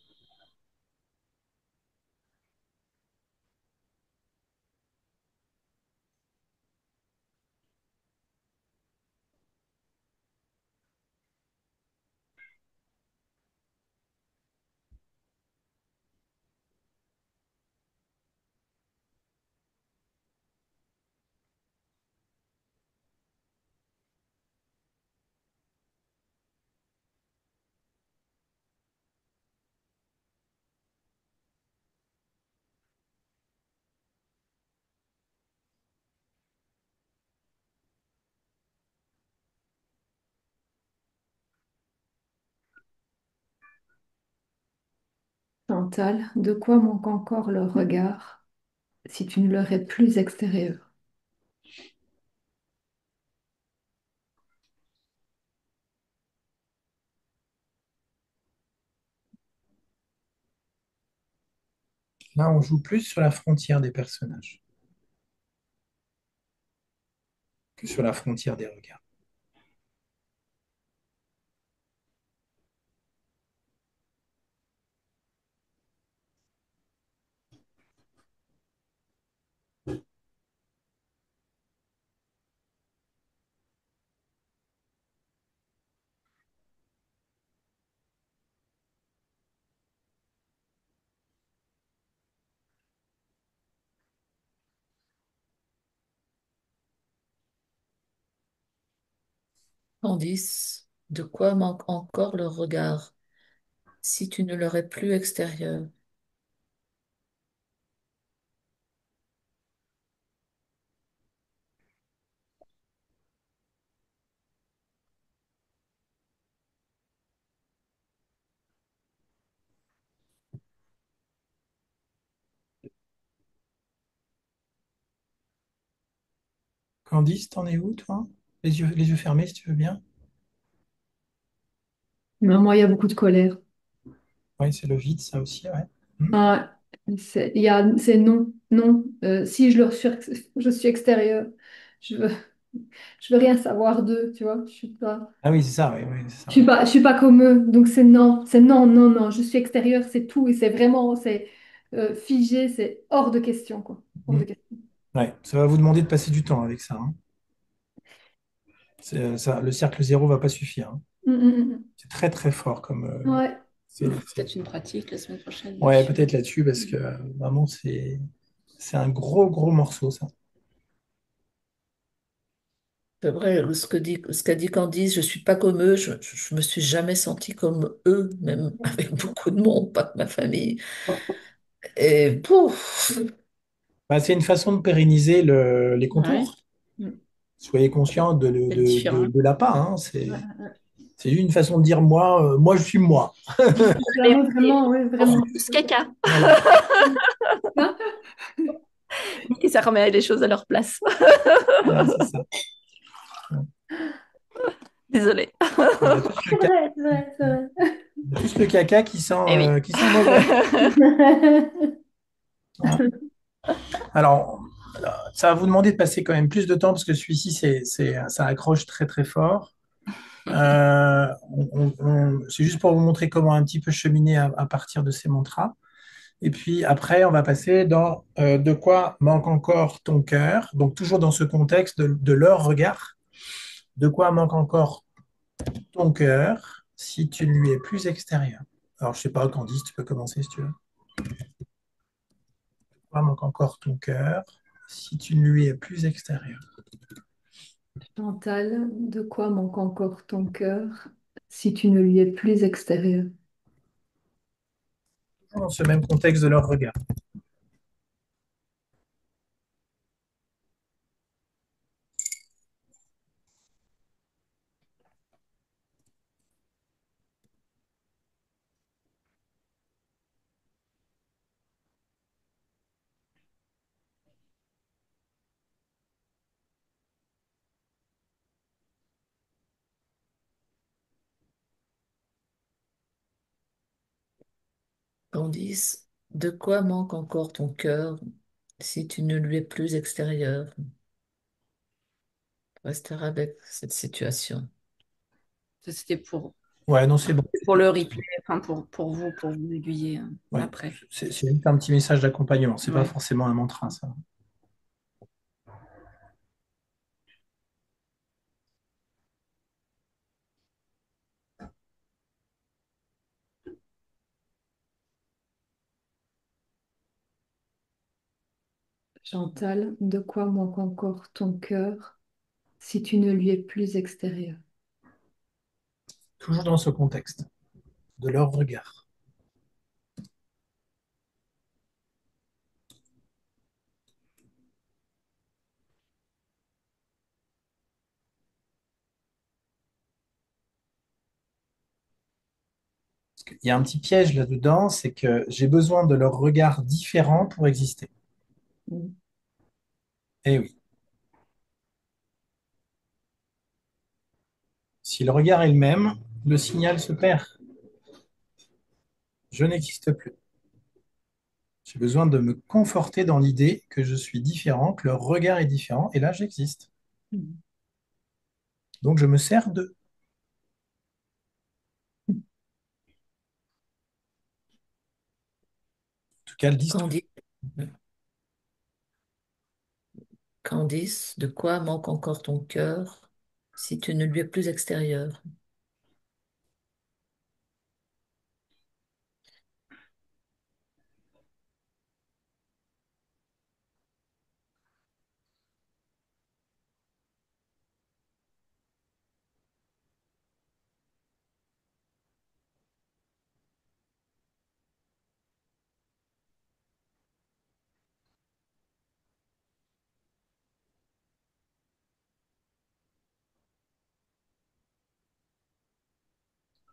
Chantal, de quoi manque encore leur regard si tu ne leur es plus extérieur? Là, on joue plus sur la frontière des personnages que sur la frontière des regards. Candice, de quoi manque encore leur regard si tu ne leur es plus extérieur? Candice, t'en es où, toi? Les yeux fermés, si tu veux bien. Mais moi, il y a beaucoup de colère. Oui, c'est le vide, ça aussi, ouais. Hmm. Ah, c'est non, non. Si je suis extérieure, je veux, je veux rien savoir d'eux, tu vois. Ah oui, c'est ça, oui, oui, c'est ça, ouais. Je suis pas comme eux. Donc c'est non, non, non. Je suis extérieure, c'est tout. Et c'est vraiment, c'est figé, c'est hors de question, quoi. Hors Hmm. de question. Ouais, ça va vous demander de passer du temps avec ça, hein. Ça, le cercle zéro va pas suffire, hein. C'est très très fort comme. Ouais. Peut-être une pratique la semaine prochaine Ouais, là-dessus. peut-être là-dessus parce que vraiment c'est un gros gros morceau ça. C'est vrai, ce qu'a dit Candice, je suis pas comme eux, je me suis jamais sentie comme eux, même avec beaucoup de monde, pas que ma famille. Et pouf, Bah, c'est une façon de pérenniser les Ouais. contours. Mm. Soyez conscient C'est différent. de l'appât, hein. Ouais, C'est une façon de dire moi, moi je suis moi. Ouais, vraiment, ouais, On vraiment. repousse caca. Voilà. Hein. Et ça remet les choses à leur place. Ouais, c'est ça. Désolée. On a C'est vrai, c'est vrai, c'est vrai. tous le caca Eh oui. qui sent mauvais. Voilà. Alors, ça va vous demander de passer quand même plus de temps parce que celui-ci, ça accroche très très fort. C'est juste pour vous montrer comment un petit peu cheminer à partir de ces mantras. Et puis après, on va passer dans de quoi manque encore ton cœur. Donc toujours dans ce contexte de leur regard. De quoi manque encore ton cœur si tu lui es plus extérieur. Alors je sais pas, Candice, tu peux commencer si tu veux. De quoi manque encore ton cœur si tu ne lui es plus extérieur. Chantal, de quoi manque encore ton cœur si tu ne lui es plus extérieur? Toujours dans ce même contexte de leur regard. Candice, de quoi manque encore ton cœur si tu ne lui es plus extérieur? Rester avec cette situation. Ça, c'était Ouais, non, c'est bon. pour le replay, enfin pour vous aiguiller Ouais, après. c'est juste un petit message d'accompagnement. C'est pas Ouais. forcément un mantra, ça. Chantal, de quoi manque encore ton cœur si tu ne lui es plus extérieur? Toujours dans ce contexte de leur regard. Parce qu'il y a un petit piège là-dedans, c'est que j'ai besoin de leur regard différent pour exister. Mm. Eh oui. Si le regard est le même, le signal se perd. Je n'existe plus. J'ai besoin de me conforter dans l'idée que je suis différent, que leur regard est différent, et là j'existe. Mm. Donc je me sers d'eux. En tout cas, le disent tous. Candice, Candice, de quoi manque encore ton cœur si tu ne lui es plus extérieur?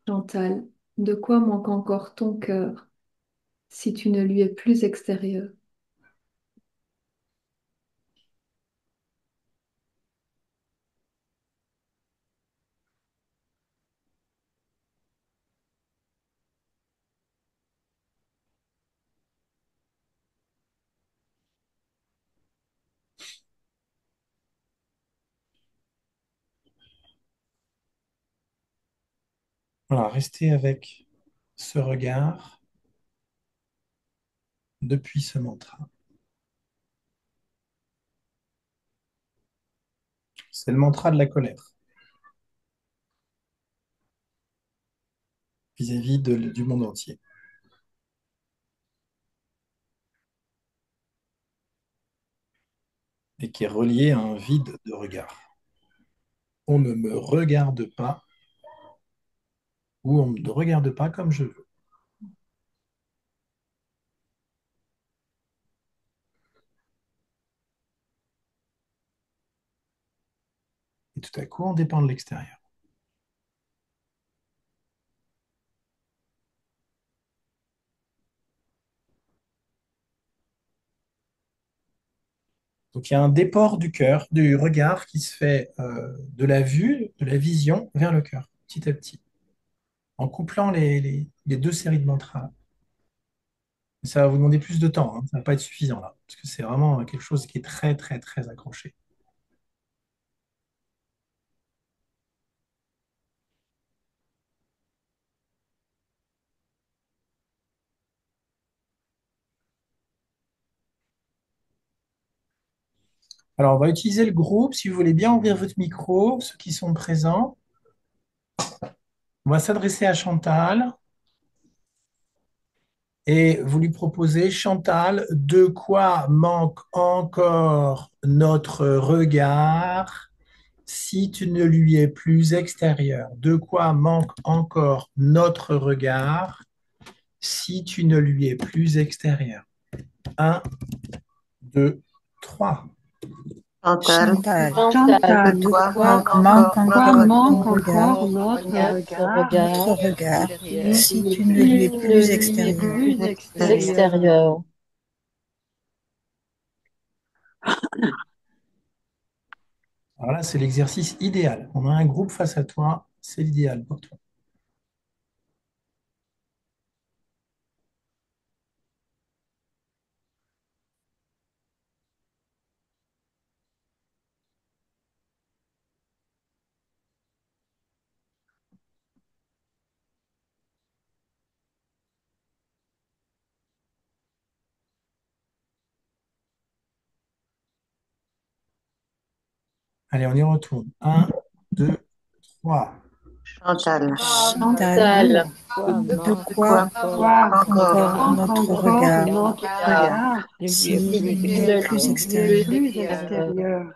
Chantal, de quoi manque encore ton cœur si tu ne lui es plus extérieur? Voilà, restez avec ce regard depuis ce mantra. C'est le mantra de la colère vis-à-vis du monde entier et qui est relié à un vide de regard. On ne me regarde pas ou on ne regarde pas comme je veux. Et tout à coup, on dépend de l'extérieur. Donc il y a un déport du cœur, du regard qui se fait de la vue, de la vision vers le cœur, petit à petit, en couplant les deux séries de mantras. Ça va vous demander plus de temps, hein. Ça ne va pas être suffisant là, parce que c'est vraiment quelque chose qui est très, très, très accroché. Alors, on va utiliser le groupe. Si vous voulez bien ouvrir votre micro, ceux qui sont présents, on va s'adresser à Chantal et vous lui proposez, Chantal, de quoi manque encore notre regard si tu ne lui es plus extérieur? De quoi manque encore notre regard si tu ne lui es plus extérieur? Un, deux, trois. Chantal, Chantal, de de quoi quoi manque manque encore encore notre ton regard regard, notre regard, si tu ne lui es plus extérieur? extérieur? Alors là, c'est l'exercice idéal. On a un groupe face à toi, c'est l'idéal pour toi. Allez, on y retourne. Un, deux, trois. Chantal, Chantal, de de quoi quoi manque manque encore encore notre notre regard, s'il lui est plus extérieur?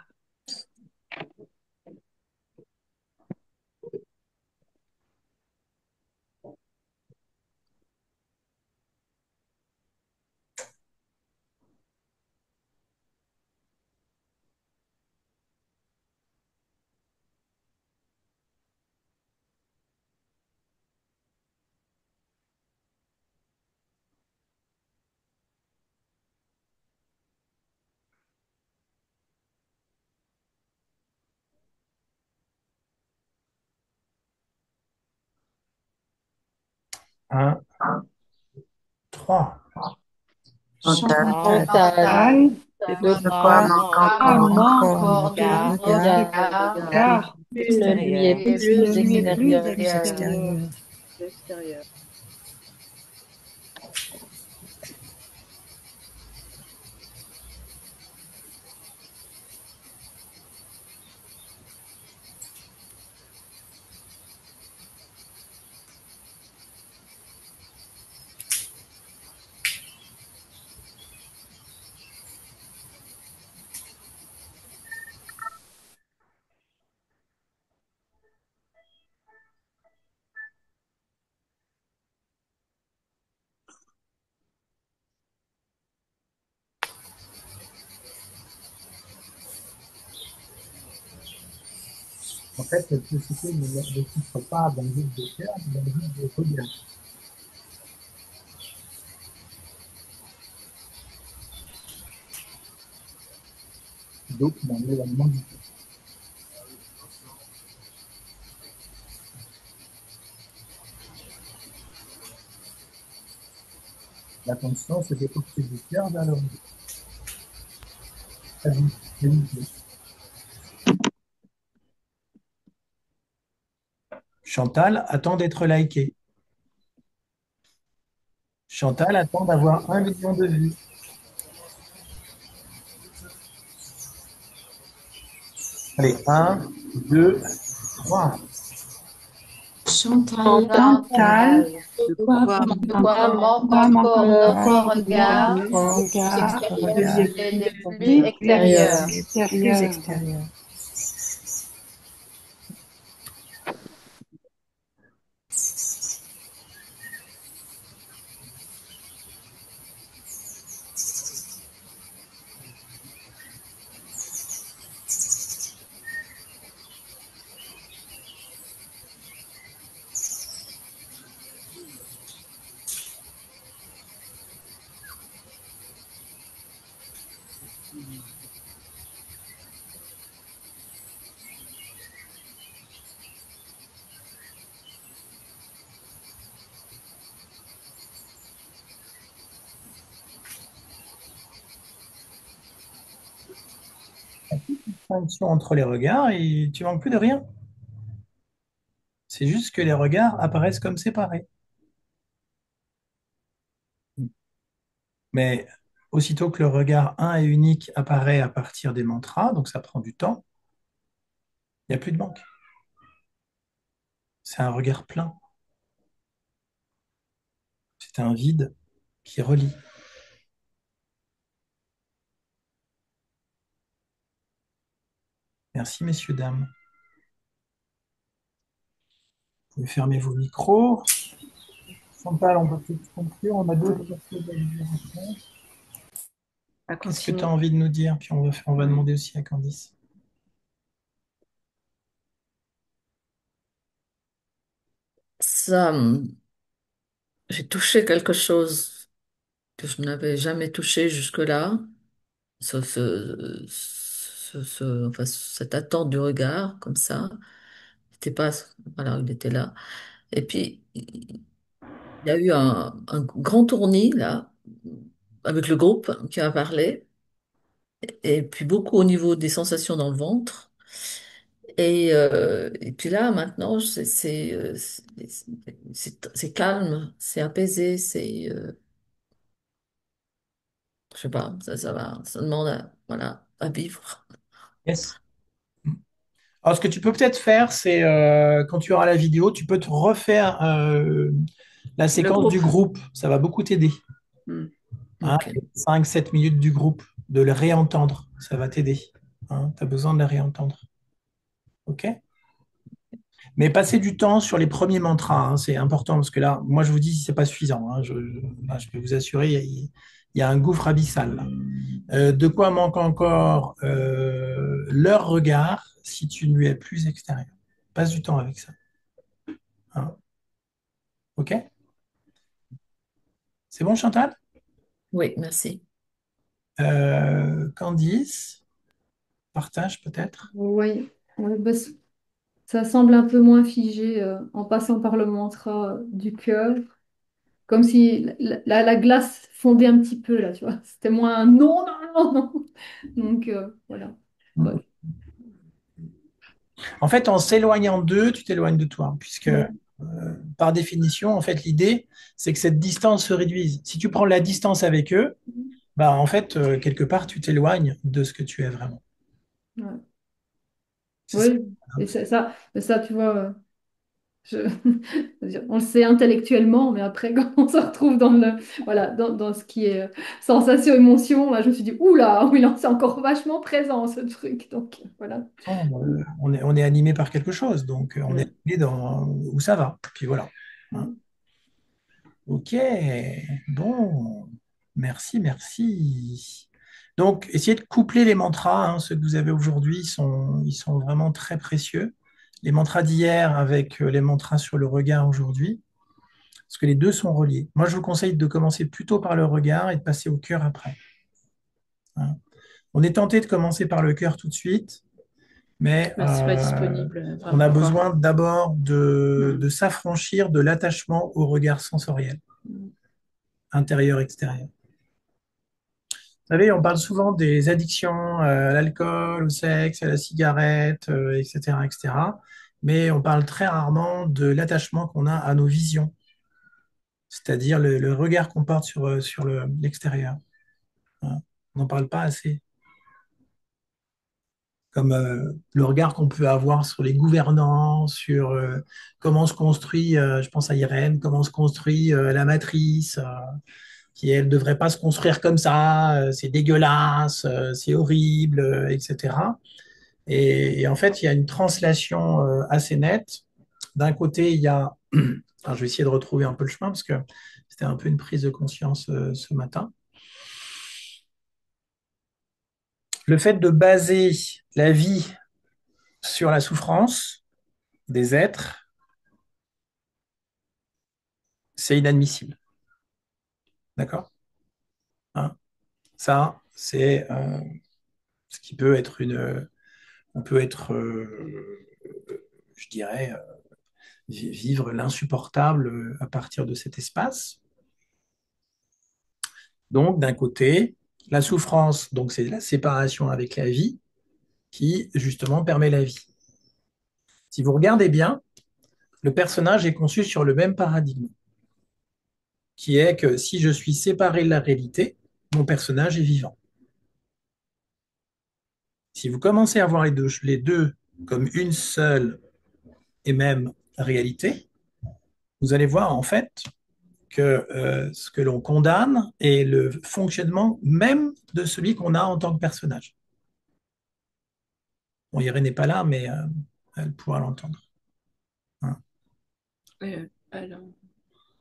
Un, trois. Chantal, Chantal, de de quoi quoi manque manque encore encore notre regard, notre s'il ne lui est plus extérieur? En fait, cette société ne souffre pas d'un vide de cœur, mais d'un vide de regard. Donc, d'un éloignement du cœur. L'attention se déportée du cœur vers le regard. Très bien, très bien. Chantal attend d'être likée. Chantal attend d'avoir 1 million de vues. Allez, un, deux, trois. Chantal, de quoi manque encore notre regard Encore notre si tu regard, n'es plus extérieur? s'il est plus extérieur? distinction entre les regards et tu manques plus de rien. C'est juste que les regards apparaissent comme séparés. Mais aussitôt que le regard un et unique apparaît à partir des mantras, donc ça prend du temps, il n'y a plus de manque. C'est un regard plein. C'est un vide qui relie. Merci, messieurs, dames. Vous pouvez fermer vos micros. Chantal, on peut peut-être conclure. On a d'autres choses à dire après. À Qu'est-ce que tu continuer. as envie de nous dire? Puis on va demander aussi à Candice. Ça, j'ai touché quelque chose que je n'avais jamais touché jusque-là. Enfin, cette attente du regard, comme ça. C'était pas, voilà, il était là. Et puis, il y a eu un grand tournis, là, avec le groupe qui a parlé, et puis beaucoup au niveau des sensations dans le ventre. Et puis là, maintenant, c'est calme, c'est apaisé, je sais pas, ça va, ça demande voilà, à vivre. Yes. Alors, ce que tu peux peut-être faire, c'est quand tu auras la vidéo, tu peux te refaire la Le séquence du groupe. groupe. Ça va beaucoup t'aider. Hmm. Hein, Ok. 5-7 minutes du groupe, de le réentendre. Ça va t'aider. Hein, tu as besoin de le réentendre. OK? Mais passer du temps sur les premiers mantras, hein, c'est important parce que là, moi, je vous dis, c'est pas suffisant. Hein. Là, je peux vous assurer, il y a un gouffre abyssal, là. De quoi manque encore leur regard si tu ne lui es plus extérieur. Passe du temps avec ça. Hein. OK? C'est bon, Chantal? Oui, merci. Candice, partage peut-être? Oui, ouais, bah, ça semble un peu moins figé en passant par le mantra du cœur, comme si la glace fondait un petit peu là, tu vois. C'était moins un non, non, non, non. Donc voilà. Bah, En fait, en s'éloignant d'eux, tu t'éloignes de toi, puisque ouais. par définition, en fait, l'idée, c'est que cette distance se réduise. Si tu prends la distance avec eux, bah, en fait, quelque part, tu t'éloignes de ce que tu es vraiment. Ouais. C'est ça. Oui, et ça, tu vois, je, on le sait intellectuellement, mais après, quand on se retrouve dans voilà, dans ce qui est sensation, émotion, là, je me suis dit, oula, oui, là, c'est encore vachement présent, ce truc. Donc, voilà. On est animé par quelque chose, donc on est Mm. animé dans où ça va. Puis voilà. Hein. Mm. Ok, bon, merci, merci. Donc, essayez de coupler les mantras, hein, ceux que vous avez aujourd'hui, ils sont vraiment très précieux. Les mantras d'hier avec les mantras sur le regard aujourd'hui, parce que les deux sont reliés. Moi, je vous conseille de commencer plutôt par le regard et de passer au cœur après. Hein. On est tenté de commencer par le cœur tout de suite, mais Mais c'est pas disponible, on a vraiment, quoi. besoin d'abord de s'affranchir de l'attachement au regard sensoriel, Hmm. intérieur-extérieur. Vous savez, on parle souvent des addictions à l'alcool, au sexe, à la cigarette, etc., etc. Mais on parle très rarement de l'attachement qu'on a à nos visions, c'est-à-dire le regard qu'on porte sur l'extérieur. Hein. On n'en parle pas assez. Comme le regard qu'on peut avoir sur les gouvernants, sur comment se construit, je pense à Irène, comment se construit la matrice, qui elle ne devrait pas se construire comme ça, c'est dégueulasse, c'est horrible, etc. Et en fait, il y a une translation assez nette. D'un côté, il y a, alors je vais essayer de retrouver un peu le chemin parce que c'était un peu une prise de conscience ce matin. Le fait de baser la vie sur la souffrance des êtres, c'est inadmissible. D'accord? Hein. Ça, c'est ce qui peut être une. On peut être, je dirais, vivre l'insupportable à partir de cet espace. Donc, d'un côté, la souffrance, donc c'est la séparation avec la vie, qui, justement, permet la vie. Si vous regardez bien, le personnage est conçu sur le même paradigme, qui est que si je suis séparé de la réalité, mon personnage est vivant. Si vous commencez à voir les deux comme une seule et même réalité, vous allez voir en fait que ce que l'on condamne est le fonctionnement même de celui qu'on a en tant que personnage. Bon, Irène n'est pas là, mais elle pourra l'entendre. Hein. Alors,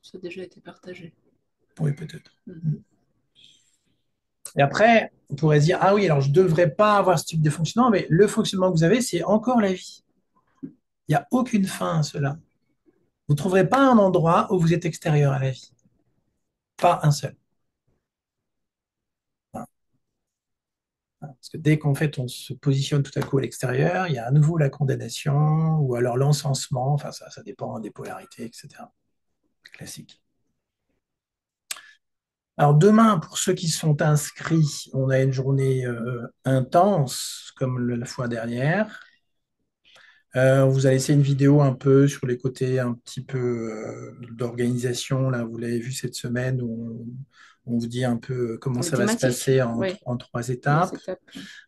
ça a déjà été partagé. Oui, peut-être. Et après, on pourrait se dire, ah oui, alors je ne devrais pas avoir ce type de fonctionnement, mais le fonctionnement que vous avez, c'est encore la vie. Il n'y a aucune fin à cela. Vous ne trouverez pas un endroit où vous êtes extérieur à la vie. Pas un seul. Voilà. Parce que dès qu'en fait on se positionne tout à coup à l'extérieur, il y a à nouveau la condamnation ou alors l'encensement, enfin ça dépend des polarités, etc. Classique. Alors demain, pour ceux qui sont inscrits, on a une journée intense comme la fois dernière. On vous a laissé une vidéo un peu sur les côtés un petit peu d'organisation. Là, vous l'avez vu cette semaine où on vous dit un peu comment Les ça va se thématiques, passer oui, en trois les étapes. étapes.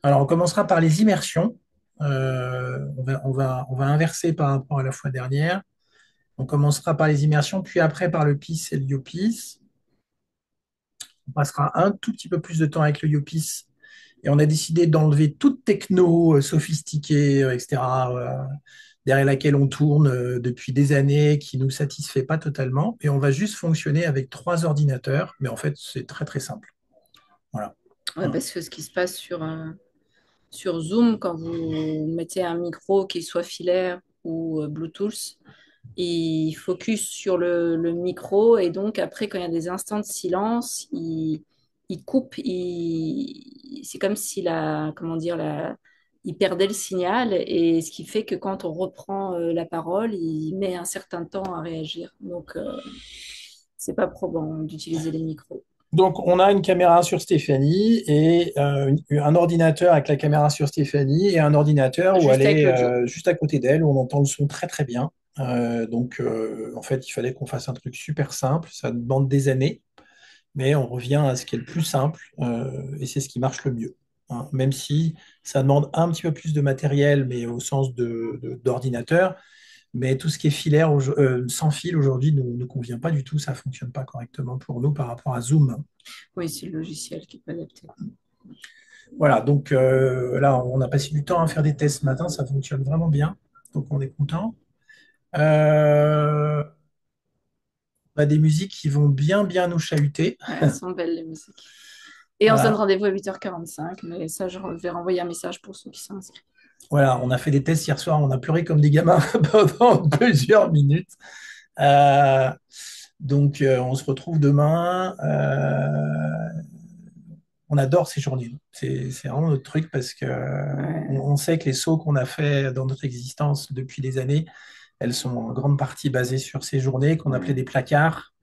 Alors, on commencera par les immersions. On va inverser par rapport à la fois dernière. On commencera par les immersions, puis après par le PIS et le YOPIS. On passera un tout petit peu plus de temps avec le YOPIS et on a décidé d'enlever toute techno sophistiquée, etc., derrière laquelle on tourne depuis des années, qui ne nous satisfait pas totalement. Et on va juste fonctionner avec 3 ordinateurs, mais en fait, c'est très, très simple. Voilà. Ouais, parce que ce qui se passe sur Zoom, quand vous mettez un micro qui soit filaire ou Bluetooth, il focus sur le micro et donc après, quand il y a des instants de silence, il coupe. C'est comme si comment dire, il perdait le signal et ce qui fait que quand on reprend la parole, il met un certain temps à réagir. Donc, c'est pas probant d'utiliser les micros. Donc, on a une caméra sur Stéphanie et un ordinateur avec la caméra sur Stéphanie et un ordinateur où elle Juste avec est l'audio. juste à côté d'elle, où on entend le son très très bien. Donc, en fait, il fallait qu'on fasse un truc super simple. Ça demande des années, mais on revient à ce qui est le plus simple et c'est ce qui marche le mieux. Hein. Même si ça demande un petit peu plus de matériel, mais au sens d'ordinateur. Mais tout ce qui est filaire, sans fil aujourd'hui ne convient pas du tout. Ça ne fonctionne pas correctement pour nous par rapport à Zoom. Oui, c'est le logiciel qui est pas adapté. Voilà, donc là, on a passé du temps à faire des tests ce matin. Ça fonctionne vraiment bien. Donc, on est content. On a des musiques qui vont bien, bien nous chahuter. Ouais, elles sont belles, les musiques. Et on se donne Voilà. rendez-vous à 8h45, mais ça, je vais renvoyer un message pour ceux qui sont inscrits. Voilà, on a fait des tests hier soir. On a pleuré comme des gamins pendant plusieurs minutes. Euh, donc, on se retrouve demain. On adore ces journées. C'est vraiment notre truc parce que on sait que les sauts qu'on a fait dans notre existence depuis des années, elles sont en grande partie basées sur ces journées qu'on appelait des placards,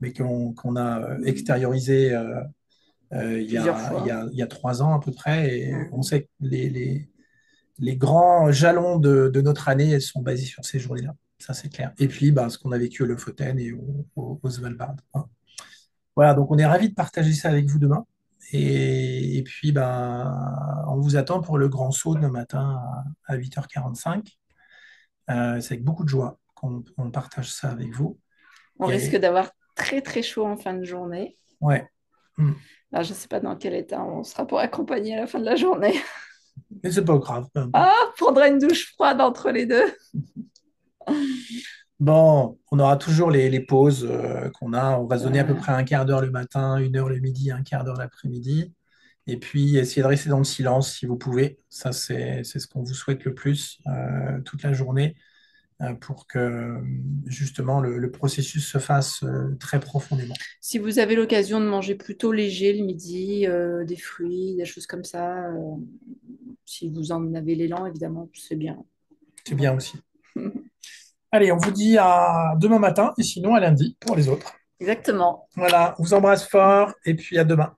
mais qu'on a extériorisées Plusieurs fois. il y a 3 ans à peu près. Et on sait que les grands jalons de notre année, elles sont basées sur ces journées-là. Ça, c'est clair. Et puis, bah, ce qu'on a vécu au Lofoten et au Svalbard. Hein. Voilà, donc on est ravis de partager ça avec vous demain. Et puis, ben, on vous attend pour le grand saut demain matin à 8h45. C'est avec beaucoup de joie qu'on partage ça avec vous. On risque Et, d'avoir très très chaud en fin de journée. ouais. Mm. Là, je ne sais pas dans quel état on sera pour accompagner à la fin de la journée. Mais c'est pas grave. Peu importe. Ah, prendra une douche froide entre les deux. Bon, on aura toujours les pauses qu'on a. On va se donner à peu Ouais. près un quart d'heure le matin, 1 heure le midi, un quart d'heure l'après-midi. Et puis, essayez de rester dans le silence si vous pouvez. Ça, c'est ce qu'on vous souhaite le plus toute la journée pour que justement le processus se fasse très profondément. Si vous avez l'occasion de manger plutôt léger le midi, des fruits, des choses comme ça, si vous en avez l'élan, évidemment, c'est bien. C'est bien aussi. Allez, on vous dit à demain matin et sinon à lundi pour les autres. Exactement. Voilà, on vous embrasse fort et puis à demain.